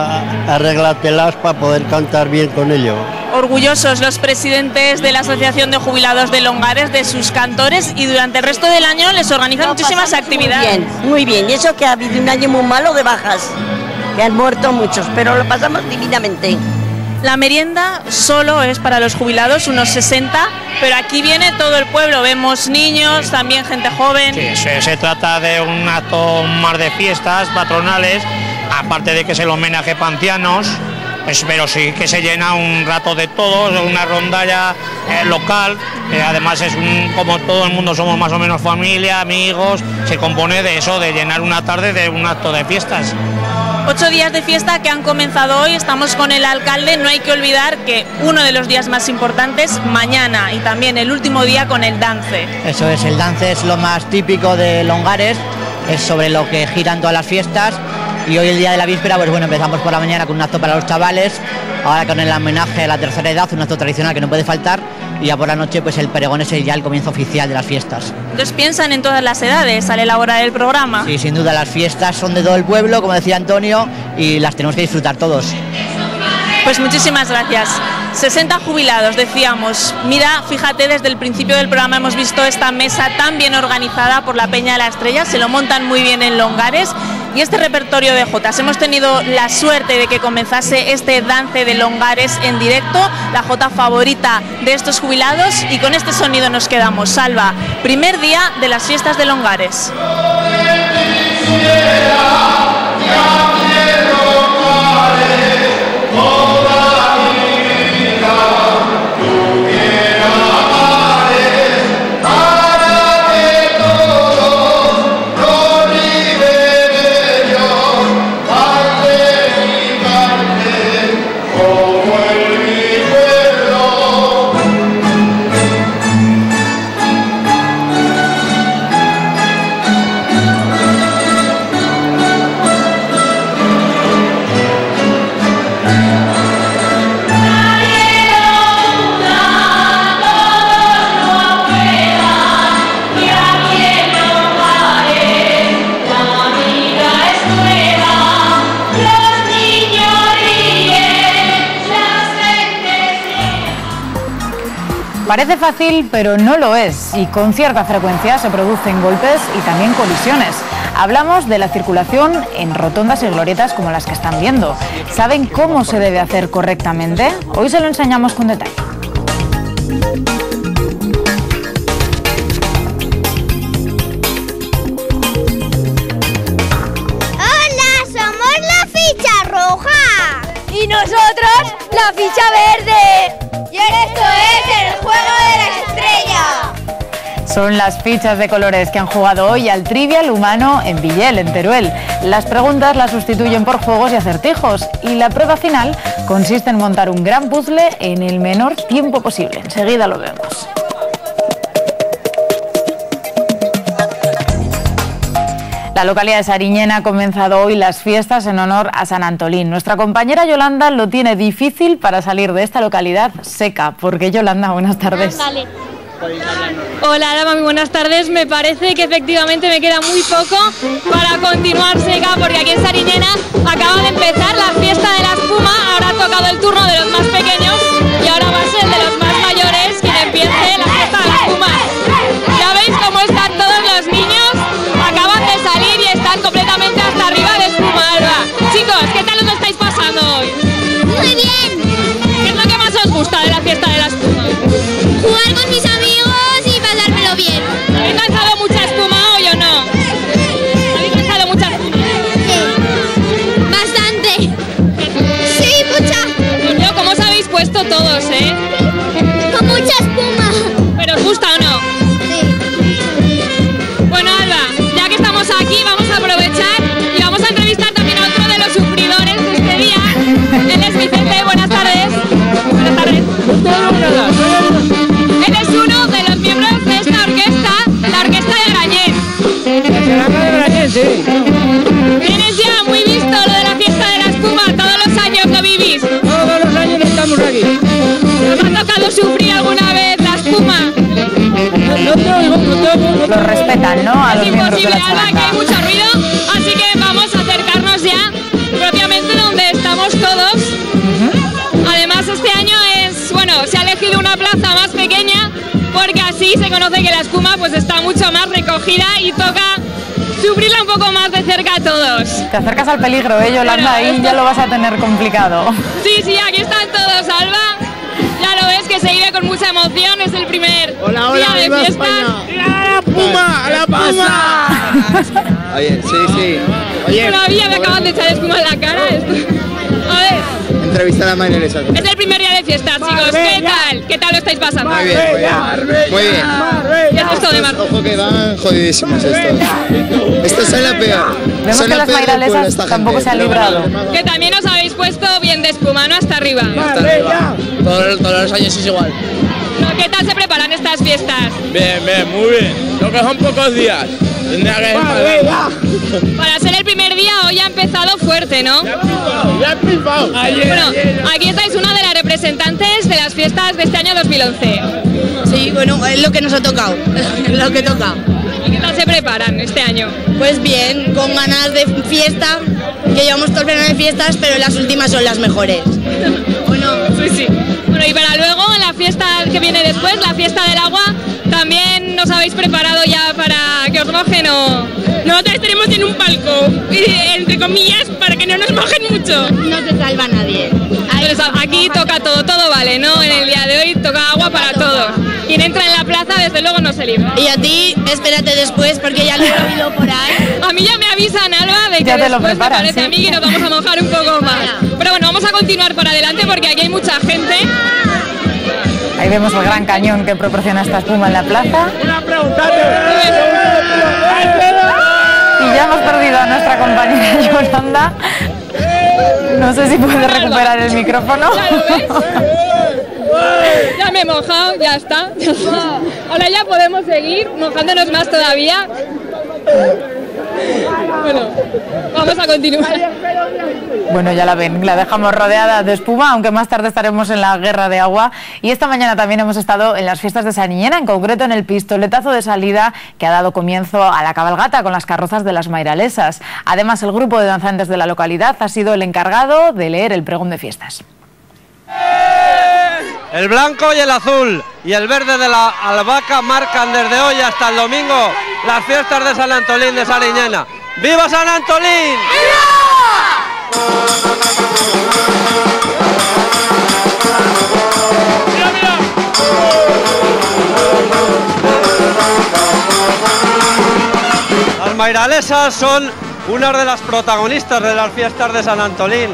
arreglártelas para poder cantar bien con ellos. Orgullosos los presidentes de la Asociación de Jubilados de Longares de sus cantores y durante el resto del año les organizan muchísimas actividades. Muy bien, y eso que ha habido un año muy malo de bajas, que han muerto muchos, pero lo pasamos divinamente. La merienda solo es para los jubilados, unos 60, pero aquí viene todo el pueblo, vemos niños, también gente joven. Sí, se trata de un acto más de fiestas patronales, aparte de que es el homenaje para ancianos, pues, pero sí que se llena un rato de todos, una rondalla local, además es como todo el mundo somos más o menos familia, amigos, se compone de eso, de llenar una tarde de un acto de fiestas. 8 días de fiesta que han comenzado hoy, estamos con el alcalde, no hay que olvidar que uno de los días más importantes, mañana, y también el último día con el dance. Eso es, el dance es lo más típico de Longares, es sobre lo que giran todas las fiestas, y hoy el día de la víspera, pues bueno, empezamos por la mañana con un acto para los chavales, ahora con el homenaje a la tercera edad, un acto tradicional que no puede faltar, y ya por la noche pues el pregón es ya el comienzo oficial de las fiestas. Entonces piensan en todas las edades al elaborar el programa. Sí, sin duda, las fiestas son de todo el pueblo, como decía Antonio, y las tenemos que disfrutar todos. Pues muchísimas gracias. 60 jubilados, decíamos. Mira, fíjate, desde el principio del programa hemos visto esta mesa tan bien organizada por la Peña de la Estrella, se lo montan muy bien en Longares. Y este repertorio de jotas, hemos tenido la suerte de que comenzase este dance de Longares en directo, la jota favorita de estos jubilados, y con este sonido nos quedamos. Salva, primer día de las fiestas de Longares. Parece fácil, pero no lo es, y con cierta frecuencia se producen golpes y también colisiones. Hablamos de la circulación en rotondas y glorietas como las que están viendo. ¿Saben cómo se debe hacer correctamente? Hoy se lo enseñamos con detalle. Y nosotros, la ficha verde. Y esto es el juego de la estrella. Son las fichas de colores que han jugado hoy al Trivial Humano en Villel, en Teruel. Las preguntas las sustituyen por juegos y acertijos. Y la prueba final consiste en montar un gran puzzle en el menor tiempo posible. Enseguida lo vemos. La localidad de Sariñena ha comenzado hoy las fiestas en honor a San Antolín. Nuestra compañera Yolanda lo tiene difícil para salir de esta localidad seca. Porque Yolanda, buenas tardes. Hola, Dama, muy buenas tardes. Me parece que efectivamente me queda muy poco para continuar seca, porque aquí en Sariñena acaba de empezar la fiesta de la espuma. Ahora ha tocado el turno de los más pequeños y ahora va a ser de los más mayores quien empiece la fiesta de la espuma. Ya veis cómo están todos los niños. Acaban de salir y están completamente hasta arriba de espuma, Alba. Chicos, ¿qué tal os lo estáis pasando hoy? Muy bien. ¿Qué es lo que más os gusta de la fiesta de la espuma? Jugar con mis amigos y pasármelo bien. ¿Habéis lanzado mucha espuma hoy o no? ¿Habéis lanzado mucha espuma? Sí. Bastante. Sí, mucha. Coño, ¿cómo os habéis puesto todos, Con mucha espuma. ¿Pero os gusta o no? Bueno, Alba, ya que estamos aquí, vamos a aprovechar y vamos a entrevistar también a otro de los sufridores de este día. Él es Vicente, buenas tardes. Buenas tardes. Él es uno de los miembros de esta orquesta, la Orquesta de Grañén. La de Grañén, sí. Tienes ya muy visto lo de la fiesta de la espuma, todos los años lo vivís. Todos los años estamos aquí. ¿Os ha tocado sufrir alguna vez la espuma? Lo respetan, ¿no? A los es miembros de imposible, la Alba, que hay charanga. mucho ruido, así que vamos a acercarnos ya propiamente donde estamos todos. Además, este año se ha elegido una plaza más pequeña porque así se conoce que la espuma pues está mucho más recogida y toca sufrirla un poco más de cerca a todos. Te acercas al peligro, Yolanda, Bueno, ahí ya lo vas a tener complicado. Sí, aquí están todos, Alba. Ya lo ves que se vive con mucha emoción, es el primer día de viva fiesta. ¡A la Puma! ¡A la Puma! Oye, sí. Oye, Todavía me acaban de echar espuma en la cara. A ver. entrevista a la mayoresa. Es el primer día de fiesta, chicos. ¿Qué tal? ¿Qué tal lo estáis pasando? Muy bien. Muy bien. ¿Qué es esto de Marbella? Ojo que van jodidísimos estos. Estos son la peor. Vemos que las mairalesas tampoco se han librado. Que también os habéis puesto bien de espuma, ¿no? Hasta arriba. Hasta arriba. Todos los años es igual. ¿Qué tal se preparan estas fiestas? Bien, muy bien. Lo que son pocos días. Tendría que Para ser el primer día hoy ha empezado fuerte, ¿no? Ya he pipado. Bueno, aquí estáis una de las representantes de las fiestas de este año 2011. Sí, bueno, es lo que nos ha tocado, es lo que toca. ¿Y qué tal se preparan este año? Pues bien, con ganas de fiesta, que llevamos todo el verano de fiestas, pero las últimas son las mejores. Bueno, sí. Bueno, y para luego, en la fiesta que viene después, la fiesta del agua, ¿también nos habéis preparado ya para que os mojen o...? Nosotros tenemos en un palco, entre comillas, para que no nos mojen mucho. No se salva nadie. Aquí toca todo vale, ¿no? En el día de hoy toca agua para todos. Quien entra en la plaza, desde luego, no se libra. Y a ti, espérate después, porque ya lo he oído por ahí. A mí ya me avisan, Alba, de que Ya te lo después me preparan, parece ¿sí? a mí que nos vamos a mojar un poco más. Pero bueno, vamos a continuar para adelante porque aquí hay mucha gente. Ahí vemos el gran cañón que proporciona esta espuma en la plaza. Y ya hemos perdido a nuestra compañera Yolanda. No sé si puede recuperar el micrófono. Ya me he mojado, ya está. Ahora ya podemos seguir mojándonos más todavía. Bueno, vamos a continuar. Bueno, ya la ven, la dejamos rodeada de espuma, aunque más tarde estaremos en la guerra de agua. Y esta mañana también hemos estado en las fiestas de Sariñena, en concreto en el pistoletazo de salida que ha dado comienzo a la cabalgata con las carrozas de las mairalesas. Además, el grupo de danzantes de la localidad ha sido el encargado de leer el pregón de fiestas. El blanco y el azul y el verde de la albahaca marcan desde hoy hasta el domingo las fiestas de San Antolín de Sariñena. ¡Viva San Antolín! Las mairalesas son una de las protagonistas de las fiestas de San Antolín.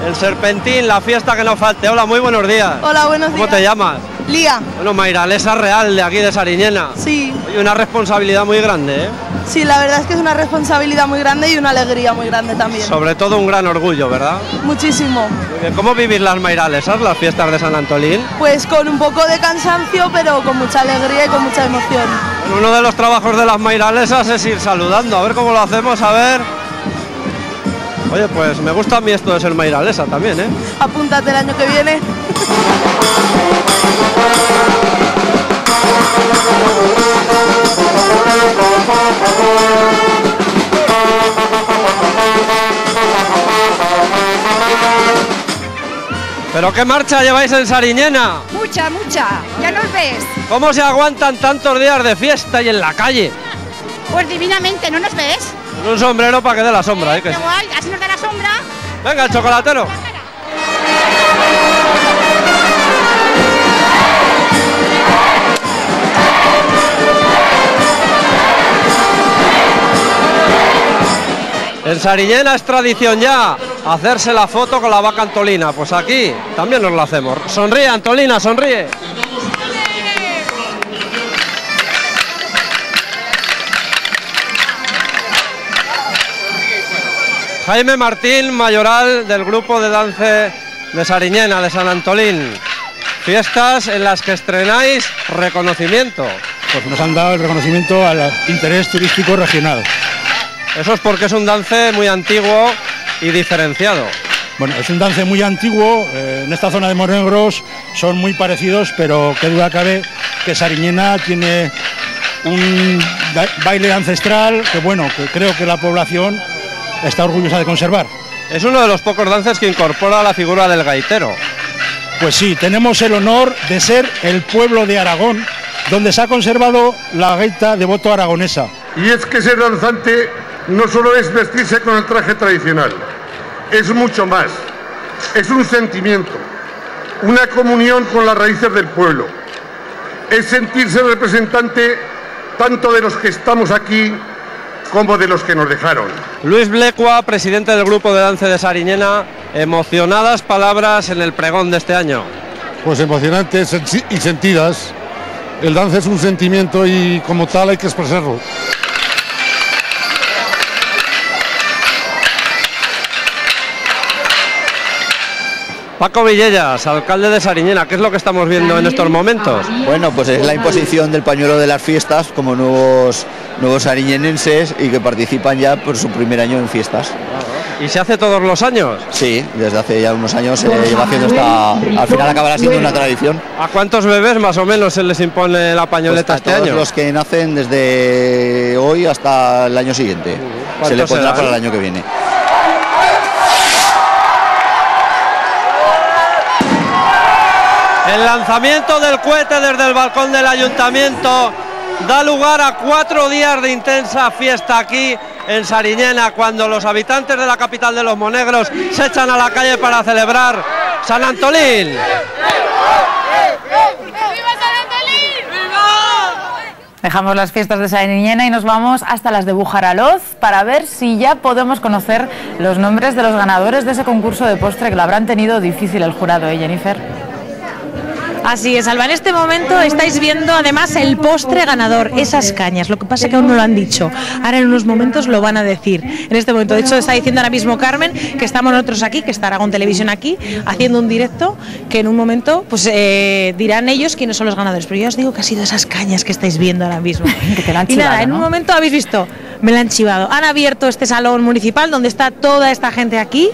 El serpentín, la fiesta que no falte. Hola, muy buenos días. Hola, buenos días. ¿Cómo te llamas? Lía. Bueno, mairalesa real de aquí de Sariñena. Sí. Oye, una responsabilidad muy grande, ¿eh? Sí, la verdad es que es una responsabilidad muy grande y una alegría muy grande también. Sobre todo un gran orgullo, ¿verdad? Muchísimo. Muy bien. ¿Cómo vivís las mairalesas, las fiestas de San Antolín? Pues con un poco de cansancio, pero con mucha alegría y con mucha emoción. Bueno, uno de los trabajos de las mairalesas es ir saludando. A ver cómo lo hacemos, a ver. Oye, pues me gusta a mí esto de ser mairalesa también, ¿eh? Apúntate el año que viene. ¿Pero qué marcha lleváis en Sariñena? Mucha, mucha. ¿Ya nos ves? ¿Cómo se aguantan tantos días de fiesta y en la calle? Pues divinamente, ¿no nos ves? Con un sombrero para que dé la sombra, ¿eh? Qué guay, así nos da la sombra. Venga, el chocolatero. En Sariñena es tradición ya hacerse la foto con la vaca Antolina. Pues aquí también nos la hacemos. Sonríe, Antolina, sonríe. Jaime Martín, mayoral del grupo de dance de Sariñena, de San Antolín. Fiestas en las que estrenáis reconocimiento. Pues nos han dado el reconocimiento al interés turístico regional. Eso es porque es un dance muy antiguo y diferenciado. Bueno, es un dance muy antiguo, en esta zona de Monegros son muy parecidos, pero qué duda cabe que Sariñena tiene un baile ancestral que, bueno, que creo que la población está orgullosa de conservar. Es uno de los pocos dances que incorpora la figura del gaitero. Pues sí, tenemos el honor de ser el pueblo de Aragón, donde se ha conservado la gaita de voto aragonesa. Y es que ser danzante no solo es vestirse con el traje tradicional, es mucho más. Es un sentimiento, una comunión con las raíces del pueblo. Es sentirse representante tanto de los que estamos aquí como de los que nos dejaron. Luis Blecua, presidente del grupo de dance de Sariñena, emocionadas palabras en el pregón de este año. Pues emocionantes y sentidas. El dance es un sentimiento y como tal hay que expresarlo. Paco Villellas, alcalde de Sariñena, ¿qué es lo que estamos viendo en estos momentos? Bueno, pues es la imposición del pañuelo de las fiestas como nuevos sariñenenses y que participan ya por su primer año en fiestas. ¿Y se hace todos los años? Sí, desde hace ya unos años se lleva haciendo esta... Al final acabará siendo una tradición. ¿A cuántos bebés más o menos se les impone la pañoleta pues este año? Todos los que nacen desde hoy hasta el año siguiente. Se le pondrá para el año que viene. El lanzamiento del cohete desde el balcón del ayuntamiento da lugar a 4 días de intensa fiesta aquí en Sariñena, cuando los habitantes de la capital de los Monegros se echan a la calle para celebrar San Antolín. Dejamos las fiestas de Sariñena y nos vamos hasta las de Bujaraloz para ver si ya podemos conocer los nombres de los ganadores de ese concurso de postre que lo habrán tenido difícil el jurado, Jennifer. Así es, Alba, en este momento estáis viendo además el postre ganador, esas cañas. Lo que pasa es que aún no lo han dicho, ahora en unos momentos lo van a decir. En este momento, de hecho, está diciendo ahora mismo Carmen que estamos nosotros aquí, que está Aragón Televisión aquí, haciendo un directo, que en un momento pues dirán ellos quiénes son los ganadores. Pero yo os digo que ha sido esas cañas que estáis viendo ahora mismo. Que te la han y chivado, nada, en ¿no? un momento habéis visto, me la han chivado. Han abierto este salón municipal donde está toda esta gente aquí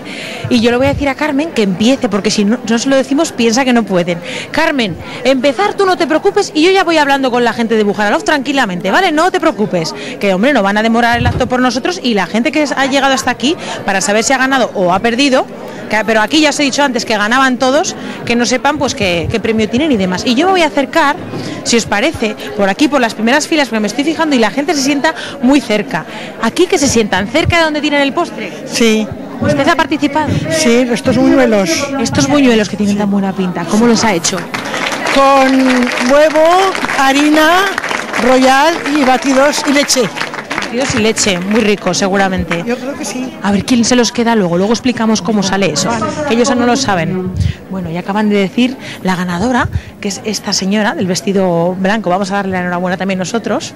y yo le voy a decir a Carmen que empiece, porque si no se lo decimos piensa que no pueden. Carmen, Carmen, empezar tú no te preocupes y yo ya voy hablando con la gente de Bujaraloz tranquilamente, ¿vale? No te preocupes, que hombre, no van a demorar el acto por nosotros y la gente que ha llegado hasta aquí para saber si ha ganado o ha perdido, pero aquí ya os he dicho antes que ganaban todos, que no sepan pues qué premio tienen y demás. Y yo me voy a acercar, si os parece, por aquí, por las primeras filas, porque me estoy fijando y la gente se sienta muy cerca. Aquí que se sientan cerca de donde tienen el postre. Sí. ¿Usted ha participado? Sí, estos buñuelos. Estos buñuelos que tienen tan buena pinta, ¿cómo los ha hecho? Con huevo, harina, royal y batidos y leche. Batidos y leche, muy rico seguramente. Yo creo que sí. A ver quién se los queda luego explicamos cómo sale eso, que ellos no lo saben. Bueno, y acaban de decir la ganadora, que es esta señora del vestido blanco. Vamos a darle la enhorabuena también nosotros.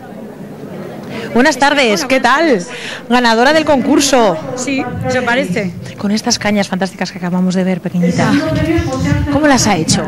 Buenas tardes, ¿qué tal? Ganadora del concurso. Sí, eso parece. Con estas cañas fantásticas que acabamos de ver, pequeñita. ¿Cómo las ha hecho?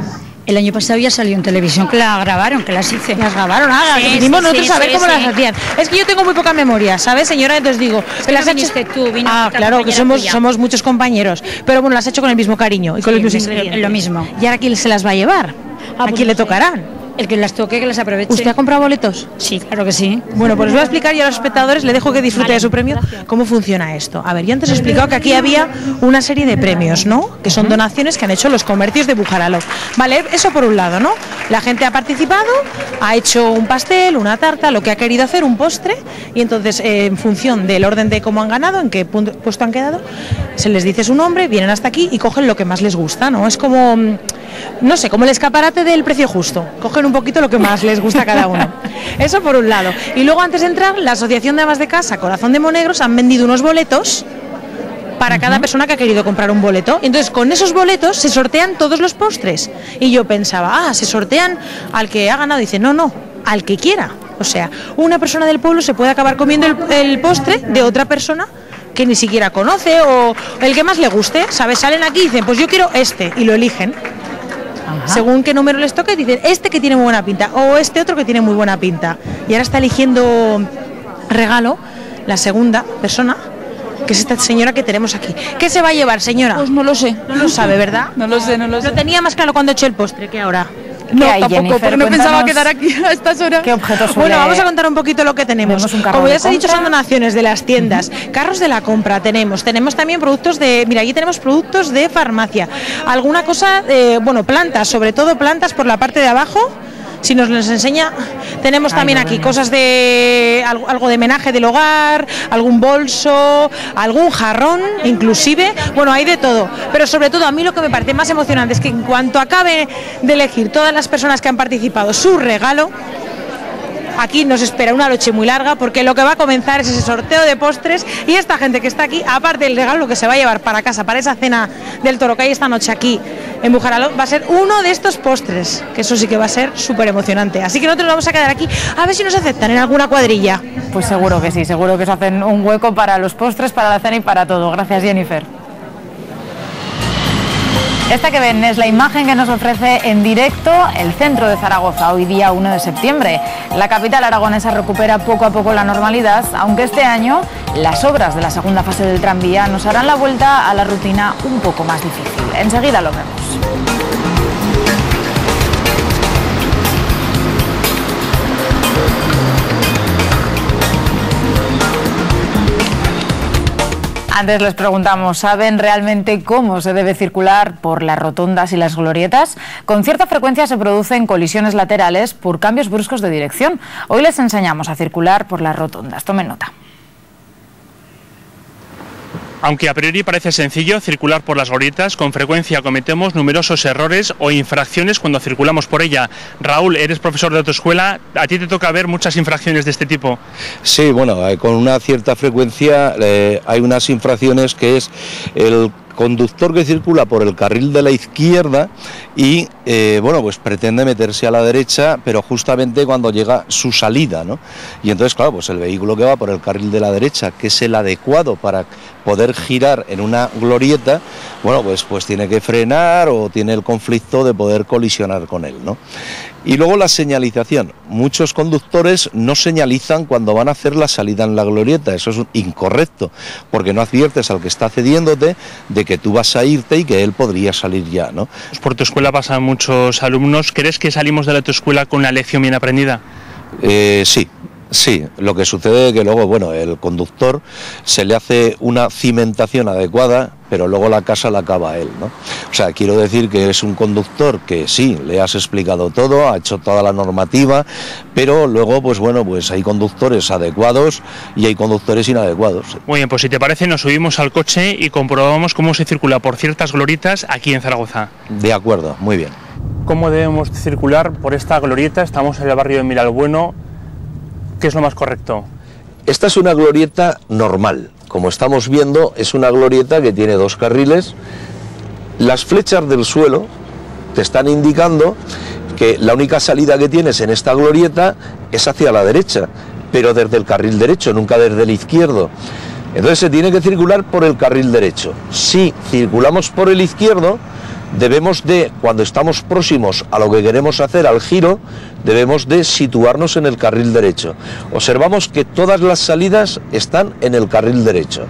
El año pasado ya salió en televisión que la grabaron, que las hice. Las grabaron, Sí, vinimos sí, nosotros sí, a ver sí, cómo sí. las hacían. Es que yo tengo muy poca memoria, ¿sabes, señora? Entonces digo, las has hecho tú, vino otra claro, que compañera somos muchos compañeros, pero bueno, las has hecho con el mismo cariño y con los mismos ingredientes. lo mismo. ¿Y ahora quién se las va a llevar? ¿A quién le tocarán? El que las toque, que las aproveche. ¿Usted ha comprado boletos? Sí, claro que sí. Bueno, pues os voy a explicar y a los espectadores le dejo que disfrute de su premio cómo funciona esto. A ver, yo antes he explicado que aquí había una serie de premios, ¿no? Que son donaciones que han hecho los comercios de Bujaraloz. Vale, eso por un lado, ¿no? La gente ha participado, ha hecho un pastel, una tarta, lo que ha querido hacer, un postre, y entonces en función del orden de cómo han ganado, en qué puesto han quedado, se les dice su nombre, vienen hasta aquí y cogen lo que más les gusta, ¿no? Es como, no sé, como el escaparate del precio justo. Cogen un poquito lo que más les gusta a cada uno. Eso por un lado. Y luego antes de entrar, la Asociación de Amas de Casa Corazón de Monegros han vendido unos boletos para cada persona que ha querido comprar un boleto. Entonces con esos boletos se sortean todos los postres. Y yo pensaba, se sortean al que ha ganado. Dice, no, al que quiera. O sea, una persona del pueblo se puede acabar comiendo el postre de otra persona que ni siquiera conoce o el que más le guste, ¿sabes? Salen aquí y dicen, pues yo quiero este, y lo eligen. Según qué número les toque, dicen este que tiene muy buena pinta o este otro que tiene muy buena pinta. Y ahora está eligiendo regalo la segunda persona, que es esta señora que tenemos aquí. ¿Qué se va a llevar, señora? Pues no lo sé. No lo sabe, ¿verdad? No lo sé. Lo tenía más claro cuando eché el postre que ahora. No, hay, tampoco, Jennifer? porque no pensaba quedar aquí a estas horas. ¿Qué objetos Bueno, vamos a contar un poquito lo que tenemos. Como ya os he dicho, son donaciones de las tiendas, carros de la compra tenemos también productos de, mira, aquí tenemos productos de farmacia, alguna cosa, plantas, sobre todo plantas por la parte de abajo. Si nos las enseña, tenemos también aquí cosas de algo de menaje del hogar, algún bolso, algún jarrón, inclusive, bueno, hay de todo. Pero sobre todo a mí lo que me parece más emocionante es que en cuanto acabe de elegir todas las personas que han participado su regalo, aquí nos espera una noche muy larga porque lo que va a comenzar es ese sorteo de postres y esta gente que está aquí, aparte del regalo que se va a llevar para casa, para esa cena del toro que hay esta noche aquí en Bujaraloz, va a ser uno de estos postres, que eso sí que va a ser súper emocionante. Así que nosotros vamos a quedar aquí a ver si nos aceptan en alguna cuadrilla. Pues seguro que sí, seguro que se hacen un hueco para los postres, para la cena y para todo. Gracias, Jennifer. Esta que ven es la imagen que nos ofrece en directo el centro de Zaragoza, hoy día 1 de septiembre. La capital aragonesa recupera poco a poco la normalidad, aunque este año las obras de la segunda fase del tranvía nos harán la vuelta a la rutina un poco más difícil. Enseguida lo vemos. Antes les preguntamos, ¿saben realmente cómo se debe circular por las rotondas y las glorietas? Con cierta frecuencia se producen colisiones laterales por cambios bruscos de dirección. Hoy les enseñamos a circular por las rotondas. Tomen nota. Aunque a priori parece sencillo circular por las glorietas, con frecuencia cometemos numerosos errores o infracciones cuando circulamos por ella. Raúl, eres profesor de autoescuela, a ti te toca ver muchas infracciones de este tipo. Sí, bueno, con una cierta frecuencia hay unas infracciones que es el conductor que circula por el carril de la izquierda y pues pretende meterse a la derecha, pero justamente cuando llega su salida, ¿no? Y entonces, claro, pues el vehículo que va por el carril de la derecha, que es el adecuado para poder girar en una glorieta, bueno, pues tiene que frenar o tiene el conflicto de poder colisionar con él, ¿no? Y luego la señalización. Muchos conductores no señalizan cuando van a hacer la salida en la glorieta. Eso es incorrecto, porque no adviertes al que está cediéndote de que tú vas a irte y que él podría salir ya, ¿no? Por tu escuela pasan muchos alumnos. ¿Crees que salimos de la tu escuela con una lección bien aprendida? Sí, lo que sucede es que luego, bueno, el conductor se le hace una cimentación adecuada, pero luego la casa la acaba él, ¿no? O sea, quiero decir que es un conductor que sí, le has explicado todo, ha hecho toda la normativa, pero luego, pues bueno, pues hay conductores adecuados y hay conductores inadecuados. Muy bien, pues si te parece nos subimos al coche y comprobamos cómo se circula por ciertas glorietas aquí en Zaragoza. De acuerdo, muy bien. ¿Cómo debemos circular por esta glorieta? Estamos en el barrio de Miralbueno. ¿Qué es lo más correcto? Esta es una glorieta normal. Como estamos viendo, es una glorieta que tiene 2 carriles. Las flechas del suelo te están indicando que la única salida que tienes en esta glorieta es hacia la derecha, pero desde el carril derecho, nunca desde el izquierdo. Entonces se tiene que circular por el carril derecho. Si circulamos por el izquierdo, debemos de, cuando estamos próximos a lo que queremos hacer, al giro, debemos de situarnos en el carril derecho. Observamos que todas las salidas están en el carril derecho.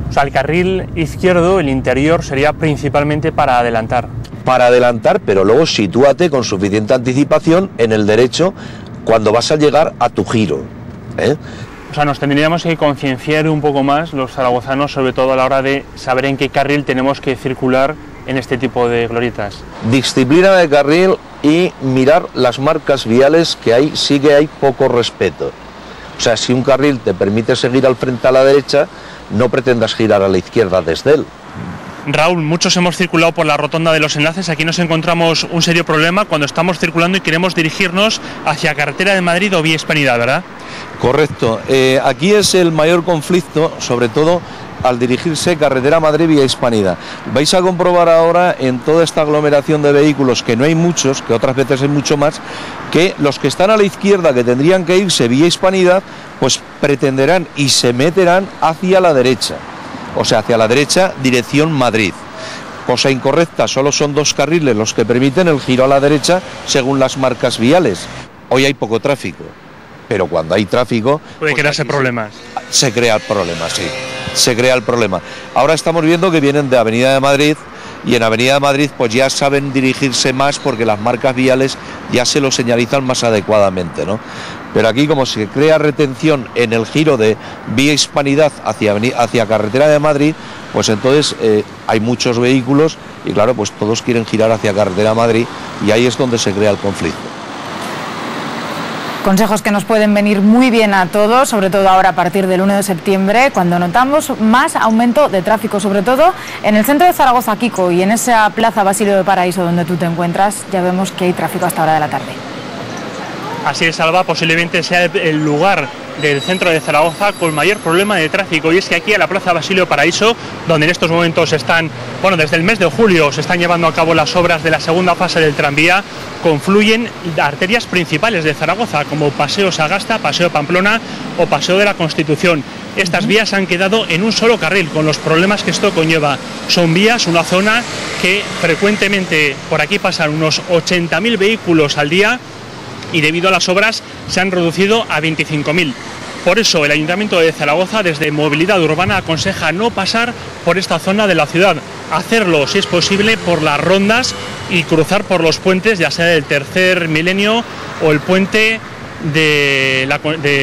O sea, el carril izquierdo, el interior, sería principalmente para adelantar. Para adelantar, pero luego sitúate con suficiente anticipación en el derecho cuando vas a llegar a tu giro, ¿eh? O sea, nos tendríamos que concienciar un poco más los zaragozanos, sobre todo a la hora de saber en qué carril tenemos que circular en este tipo de glorietas. Disciplina de carril y mirar las marcas viales, que ahí sí que hay poco respeto. O sea, si un carril te permite seguir al frente a la derecha, no pretendas girar a la izquierda desde él. Raúl, muchos hemos circulado por la rotonda de los enlaces. Aquí nos encontramos un serio problema cuando estamos circulando y queremos dirigirnos hacia Carretera de Madrid o Vía Hispanidad, ¿verdad? Correcto. Aquí es el mayor conflicto, sobre todo al dirigirse Carretera Madrid-Vía Hispanidad. Vais a comprobar ahora en toda esta aglomeración de vehículos, que no hay muchos, que otras veces hay mucho más, que los que están a la izquierda, que tendrían que irse Vía Hispanidad, pues pretenderán y se meterán hacia la derecha. O sea, hacia la derecha, dirección Madrid. Cosa incorrecta, solo son 2 carriles los que permiten el giro a la derecha según las marcas viales. Hoy hay poco tráfico, pero cuando hay tráfico... Puede crearse problemas. Se crea el problema, sí. Se crea el problema. Ahora estamos viendo que vienen de Avenida de Madrid y en Avenida de Madrid pues ya saben dirigirse más porque las marcas viales ya se lo señalizan más adecuadamente, ¿no? Pero aquí, como se crea retención en el giro de Vía Hispanidad hacia Carretera de Madrid, pues entonces hay muchos vehículos y claro, pues todos quieren girar hacia Carretera de Madrid y ahí es donde se crea el conflicto. Consejos que nos pueden venir muy bien a todos, sobre todo ahora a partir del 1 de septiembre, cuando notamos más aumento de tráfico, sobre todo en el centro de Zaragoza, Kiko, y en esa plaza Basilio de Paraíso donde tú te encuentras, ya vemos que hay tráfico hasta hora de la tarde. Así es, Alba, posiblemente sea el lugar del centro de Zaragoza con mayor problema de tráfico, y es que aquí a la plaza Basilio de Paraíso, donde en estos momentos están, bueno, desde el mes de julio se están llevando a cabo las obras de la segunda fase del tranvía, confluyen arterias principales de Zaragoza como Paseo Sagasta, Paseo Pamplona o Paseo de la Constitución. Estas vías han quedado en un solo carril, con los problemas que esto conlleva. Son vías, una zona que frecuentemente por aquí pasan unos 80.000 vehículos al día, y debido a las obras se han reducido a 25.000. Por eso el Ayuntamiento de Zaragoza desde Movilidad Urbana aconseja no pasar por esta zona de la ciudad, hacerlo si es posible por las rondas y cruzar por los puentes, ya sea del Tercer Milenio o el puente de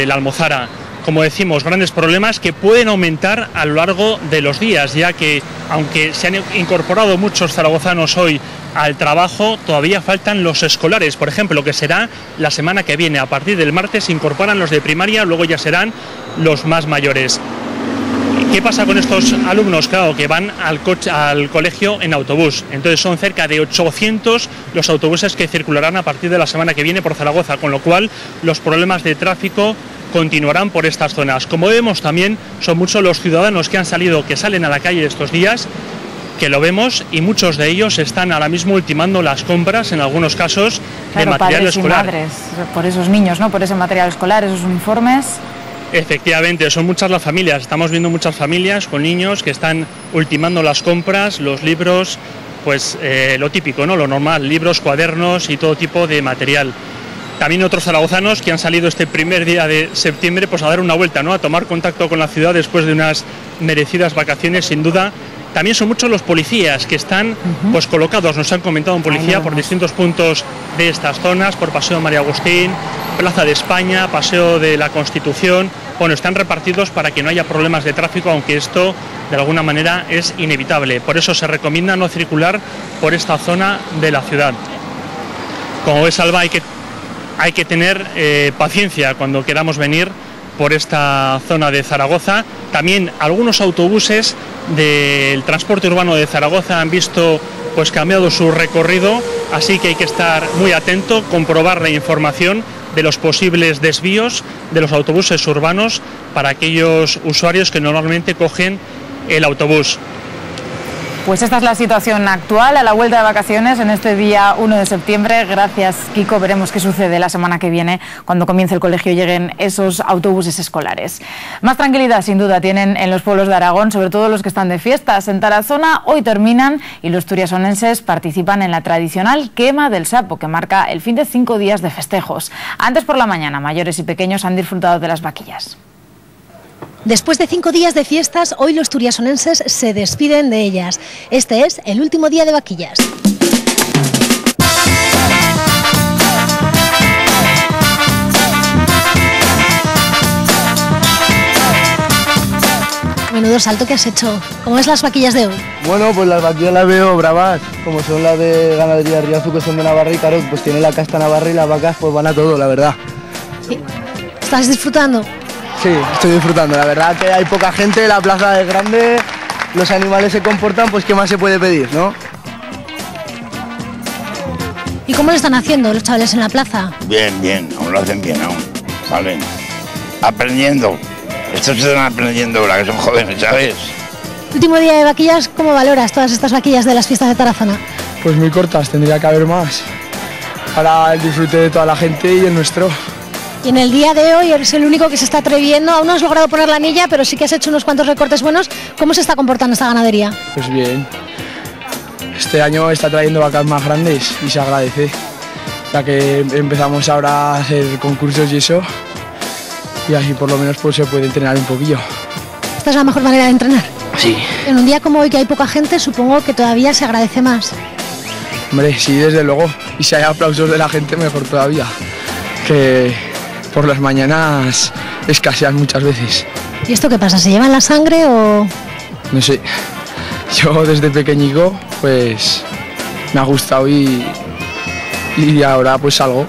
la Almozara. Como decimos, grandes problemas que pueden aumentar a lo largo de los días, ya que aunque se han incorporado muchos zaragozanos hoy al trabajo, todavía faltan los escolares, por ejemplo, que será la semana que viene. A partir del martes se incorporan los de primaria, luego ya serán los más mayores. ¿Qué pasa con estos alumnos? Claro, que van al colegio en autobús. Entonces son cerca de 800 los autobuses que circularán a partir de la semana que viene por Zaragoza, con lo cual los problemas de tráfico continuarán por estas zonas. Como vemos también, son muchos los ciudadanos que salen a la calle estos días, que lo vemos, y muchos de ellos están ahora mismo ultimando las compras, en algunos casos, claro, de material padres escolar. Y madres, por esos niños, ¿no? Por ese material escolar, esos uniformes. Efectivamente, son muchas las familias. Estamos viendo muchas familias con niños que están ultimando las compras, los libros, pues lo típico, ¿no? Lo normal, libros, cuadernos y todo tipo de material. También otros zaragozanos que han salido este primer día de septiembre pues a dar una vuelta, ¿no? A tomar contacto con la ciudad después de unas merecidas vacaciones, sin duda. También son muchos los policías que están pues colocados, nos han comentado un policía por distintos puntos de estas zonas, por Paseo María Agustín, Plaza de España, Paseo de la Constitución. Bueno, están repartidos para que no haya problemas de tráfico, aunque esto de alguna manera es inevitable. Por eso se recomienda no circular por esta zona de la ciudad. Como ves, Alba, hay que tener paciencia cuando queramos venir por esta zona de Zaragoza. También algunos autobuses del transporte urbano de Zaragoza han visto pues cambiado su recorrido, así que hay que estar muy atento, comprobar la información de los posibles desvíos de los autobuses urbanos para aquellos usuarios que normalmente cogen el autobús. Pues esta es la situación actual a la vuelta de vacaciones en este día 1 de septiembre. Gracias, Kiko. Veremos qué sucede la semana que viene cuando comience el colegio y lleguen esos autobuses escolares. Más tranquilidad, sin duda, tienen en los pueblos de Aragón, sobre todo los que están de fiestas. En Tarazona hoy terminan y los turiasonenses participan en la tradicional quema del sapo, que marca el fin de 5 días de festejos. Antes por la mañana, mayores y pequeños han disfrutado de las vaquillas. Después de 5 días de fiestas, hoy los turiasonenses se despiden de ellas. Este es el último día de vaquillas. Menudo salto que has hecho. ¿Cómo ves las vaquillas de hoy? Bueno, pues las vaquillas las veo bravas, como son las de ganadería Riazu, que son de Navarra, y claro, pues tiene la casta Navarra y las vacas pues van a todo, la verdad. Sí. ¿Estás disfrutando? Sí, estoy disfrutando. La verdad que hay poca gente, la plaza es grande, los animales se comportan, pues ¿qué más se puede pedir, no? ¿Y cómo lo están haciendo los chavales en la plaza? Bien, bien, aún lo hacen bien, aún, ¿vale? Aprendiendo. Estos se están aprendiendo ahora, que son jóvenes, ¿sabes? Último día de vaquillas, ¿cómo valoras todas estas vaquillas de las fiestas de Tarazona? Pues muy cortas, tendría que haber más. Para el disfrute de toda la gente y el nuestro. Y en el día de hoy eres el único que se está atreviendo. Aún no has logrado poner la anilla, pero sí que has hecho unos cuantos recortes buenos. ¿Cómo se está comportando esta ganadería? Pues bien. Este año está trayendo vacas más grandes y se agradece. Ya que empezamos ahora a hacer concursos y eso. Y así por lo menos pues se puede entrenar un poquillo. ¿Esta es la mejor manera de entrenar? Sí. En un día como hoy que hay poca gente, supongo que todavía se agradece más. Hombre, sí, desde luego. Y si hay aplausos de la gente, mejor todavía. Que por las mañanas escasean muchas veces. ¿Y esto qué pasa? ¿Se lleva en la sangre o...? No sé. Yo desde pequeñico pues me ha gustado y ahora pues salgo.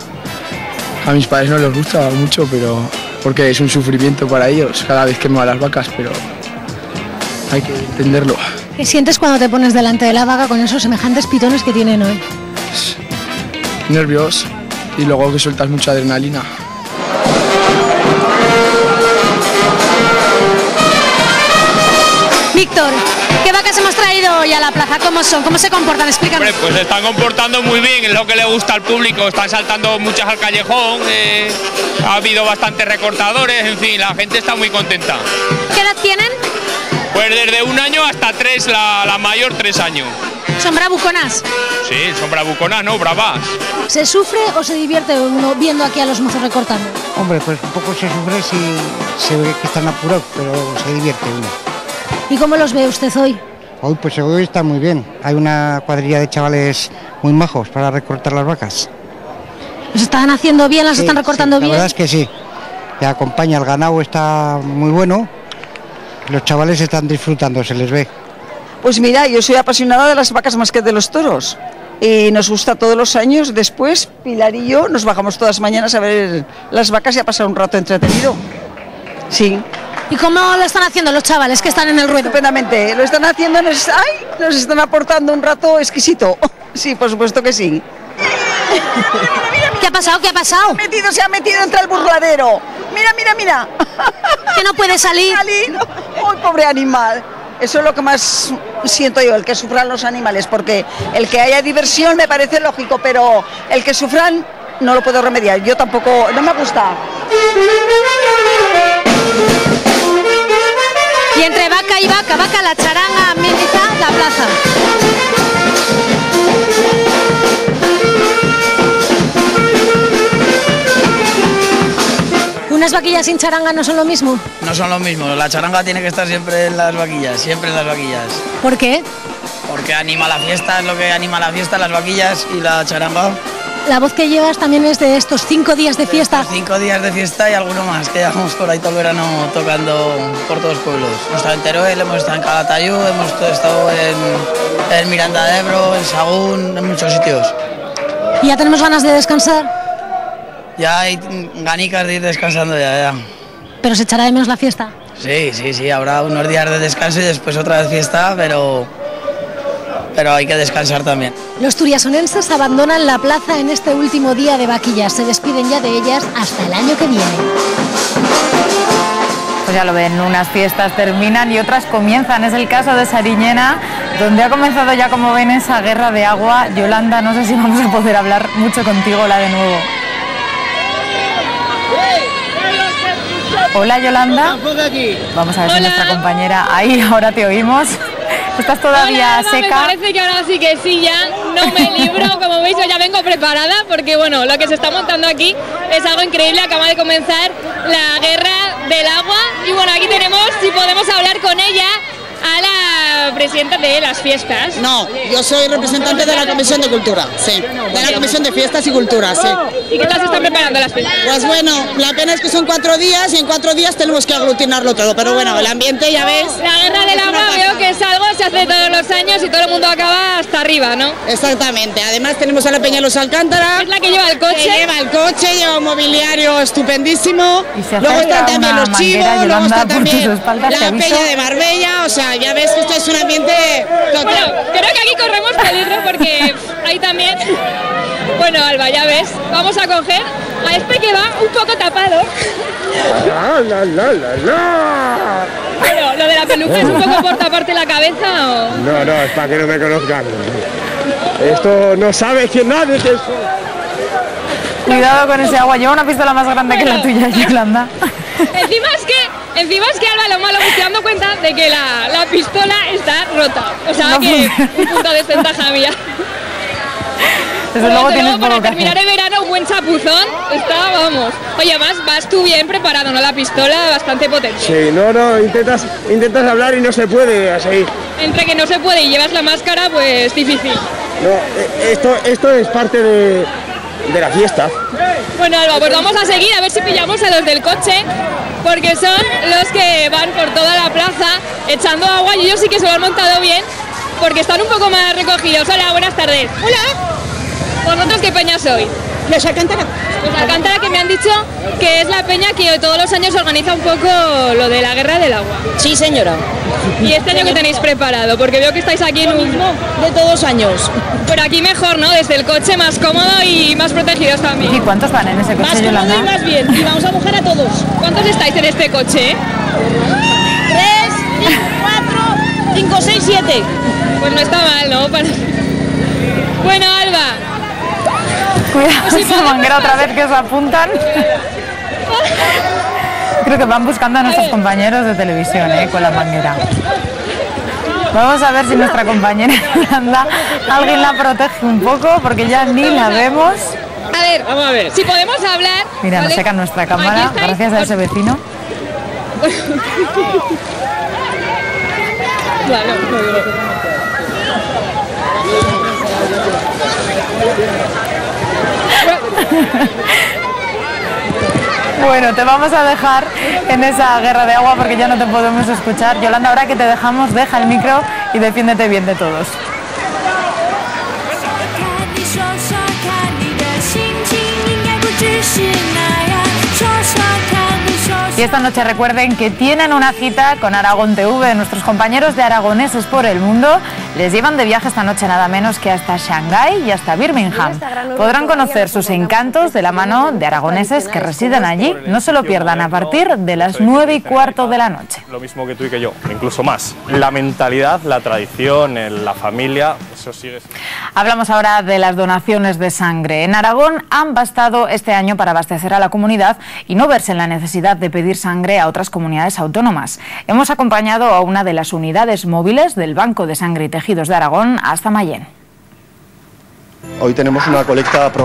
A mis padres no les gusta mucho, pero porque es un sufrimiento para ellos cada vez que me van las vacas, pero hay que entenderlo. ¿Qué sientes cuando te pones delante de la vaca con esos semejantes pitones que tienen hoy? Nervios y luego que sueltas mucha adrenalina. Víctor, ¿qué vacas hemos traído hoy a la plaza? ¿Cómo son? ¿Cómo se comportan? Explícanos. Hombre, pues se están comportando muy bien, es lo que le gusta al público, están saltando muchas al callejón, ha habido bastantes recortadores, en fin, la gente está muy contenta. ¿Qué edad tienen? Pues desde 1 año hasta 3, la mayor 3 años. ¿Son bravuconas? Sí, son bravuconas, no, bravas. ¿Se sufre o se divierte uno viendo aquí a los mozos recortando? Hombre, pues un poco se sufre si se ve que están apurados, pero se divierte uno. ¿Y cómo los ve usted hoy? Hoy pues hoy está muy bien. Hay una cuadrilla de chavales muy majos para recortar las vacas. ¿Los están haciendo bien? ¿Las están recortando bien? La verdad es que sí. Le acompaña, el ganado está muy bueno. Los chavales están disfrutando, se les ve. Pues mira, yo soy apasionada de las vacas más que de los toros. Y nos gusta todos los años. Después, Pilar y yo nos bajamos todas mañanas a ver las vacas y a pasar un rato entretenido. Sí. ¿Y cómo lo están haciendo los chavales que están en el ruedo? Estupendamente, lo están haciendo, nos están aportando un rato exquisito. Sí, por supuesto que sí. ¿Qué ha pasado? ¿Qué ha pasado? Se ha metido entre el burladero. Mira, mira, mira. Que no puede salir. ¡Ay, pobre animal! Eso es lo que más siento yo, el que sufran los animales, porque el que haya diversión me parece lógico, pero el que sufran no lo puedo remediar. Yo tampoco, no me gusta. Y entre vaca y vaca, la charanga ameniza la plaza. ¿Unas vaquillas sin charanga no son lo mismo? No son lo mismo, la charanga tiene que estar siempre en las vaquillas, siempre en las vaquillas. ¿Por qué? Porque anima la fiesta, es lo que anima la fiesta, las vaquillas y la charanga. La voz que llevas también es de estos 5 días de fiesta. 5 días de fiesta y alguno más, que llevamos por ahí todo el verano tocando por todos los pueblos. Hemos estado en Teruel, hemos estado en Calatayud, hemos estado en Miranda de Ebro, en Sagún, en muchos sitios. ¿Y ya tenemos ganas de descansar? Ya hay ganicas de ir descansando ya. ¿Pero se echará de menos la fiesta? Sí, habrá unos días de descanso y después otra vez fiesta, pero hay que descansar también. Los turiasonenses abandonan la plaza en este último día de vaquillas. Se despiden ya de ellas hasta el año que viene. Pues ya lo ven, unas fiestas terminan y otras comienzan. Es el caso de Sariñena, donde ha comenzado ya, como ven, esa guerra de agua. Yolanda, no sé si vamos a poder hablar mucho contigo, hola de nuevo. Hola, Yolanda. Vamos a ver si nuestra compañera... Ahí, ahora te oímos. ¿Estás todavía seca? Me parece que ahora sí que sí, ya no me libro. Como veis, yo ya vengo preparada porque, bueno, lo que se está montando aquí es algo increíble. Acaba de comenzar la guerra del agua y, bueno, aquí tenemos, si podemos hablar con ella, a la presidenta de las fiestas. No, yo soy representante de la Comisión de Cultura, sí, de la Comisión de Fiestas y Cultura, sí. ¿Y qué tal se están preparando las fiestas? Pues bueno, la pena es que son 4 días y en 4 días tenemos que aglutinarlo todo, pero bueno, el ambiente ya ves. La guerra del agua veo que es algo, se hace todos los años y todo el mundo acaba hasta arriba, ¿no? Exactamente, además tenemos a la Peña Los Alcántara. Es la que lleva el coche. Que lleva el coche, lleva un mobiliario estupendísimo. Luego están también los chivos, luego está también la Peña de Marbella, o sea, ya ves que esto es un ambiente total. Bueno, creo que aquí corremos peligro porque hay también... Bueno, Alba, ya ves, vamos a coger a este que va un poco tapado. Bueno, lo de la peluca es un poco por taparte la cabeza o... No, es para que no me conozcan. Esto no sabe quién nadie que es. Cuidado con ese agua, lleva una pistola más grande que la tuya, Yolanda. Encima es que Alba, lo malo, me estoy dando cuenta de que la pistola está rota. O sea, no que un punto de desventaja mía. Desde luego tienes para terminar el verano, un buen chapuzón, está, vamos. Oye, vas tú bien preparado, ¿no? La pistola bastante potente. Sí, no, intentas hablar y no se puede así. Entre que no se puede y llevas la máscara, pues difícil. No, esto es parte de la fiesta. Bueno, Alba, pues vamos a seguir a ver si pillamos a los del coche, porque son los que van por toda la plaza echando agua y ellos sí que se lo han montado bien, porque están un poco más recogidos. Hola, buenas tardes. Hola. ¿Vosotros qué peña sois? Los Alcántara. Los Alcántara, que me han dicho que es la peña que todos los años organiza un poco lo de la guerra del agua. Sí, señora. ¿Y este año qué tenéis preparado? Porque veo que estáis aquí en un... De todos los años. Pero aquí mejor, ¿no? Desde el coche más cómodo y más protegidos también. ¿Y cuántos van en ese coche, más Yolanda? Más cómodo y más bien. Y vamos a mojar a todos. ¿Cuántos estáis en este coche? 3, 4, 5, 6, 7. Pues no está mal, ¿no? Bueno, Alba. Cuidado, pues esa manguera otra vez que se apuntan. Creo que van buscando a nuestros compañeros de televisión, con la manguera. Vamos a ver si nuestra compañera Yolanda, alguien la protege un poco, porque ya ni la vemos. A ver, vamos a ver. Si podemos hablar. Mira, ¿vale? Nos seca nuestra cámara, gracias a ese vecino. Bueno, te vamos a dejar en esa guerra de agua porque ya no te podemos escuchar. Yolanda, ahora que te dejamos, deja el micro y defiéndete bien de todos. Y esta noche recuerden que tienen una cita con Aragón TV. Nuestros compañeros de Aragoneses por el Mundo les llevan de viaje esta noche nada menos que hasta Shanghái y hasta Birmingham. Podrán conocer sus encantos de la mano de aragoneses que residen allí. No se lo pierdan a partir de las 9:15 de la noche. Lo mismo que tú y que yo, incluso más. La mentalidad, la tradición, la familia, eso sigue. Hablamos ahora de las donaciones de sangre. En Aragón han bastado este año para abastecer a la comunidad y no verse en la necesidad de pedir sangre a otras comunidades autónomas. Hemos acompañado a una de las unidades móviles del Banco de Sangre y Tejidos de Aragón hasta Mayén. Hoy tenemos una colecta programada.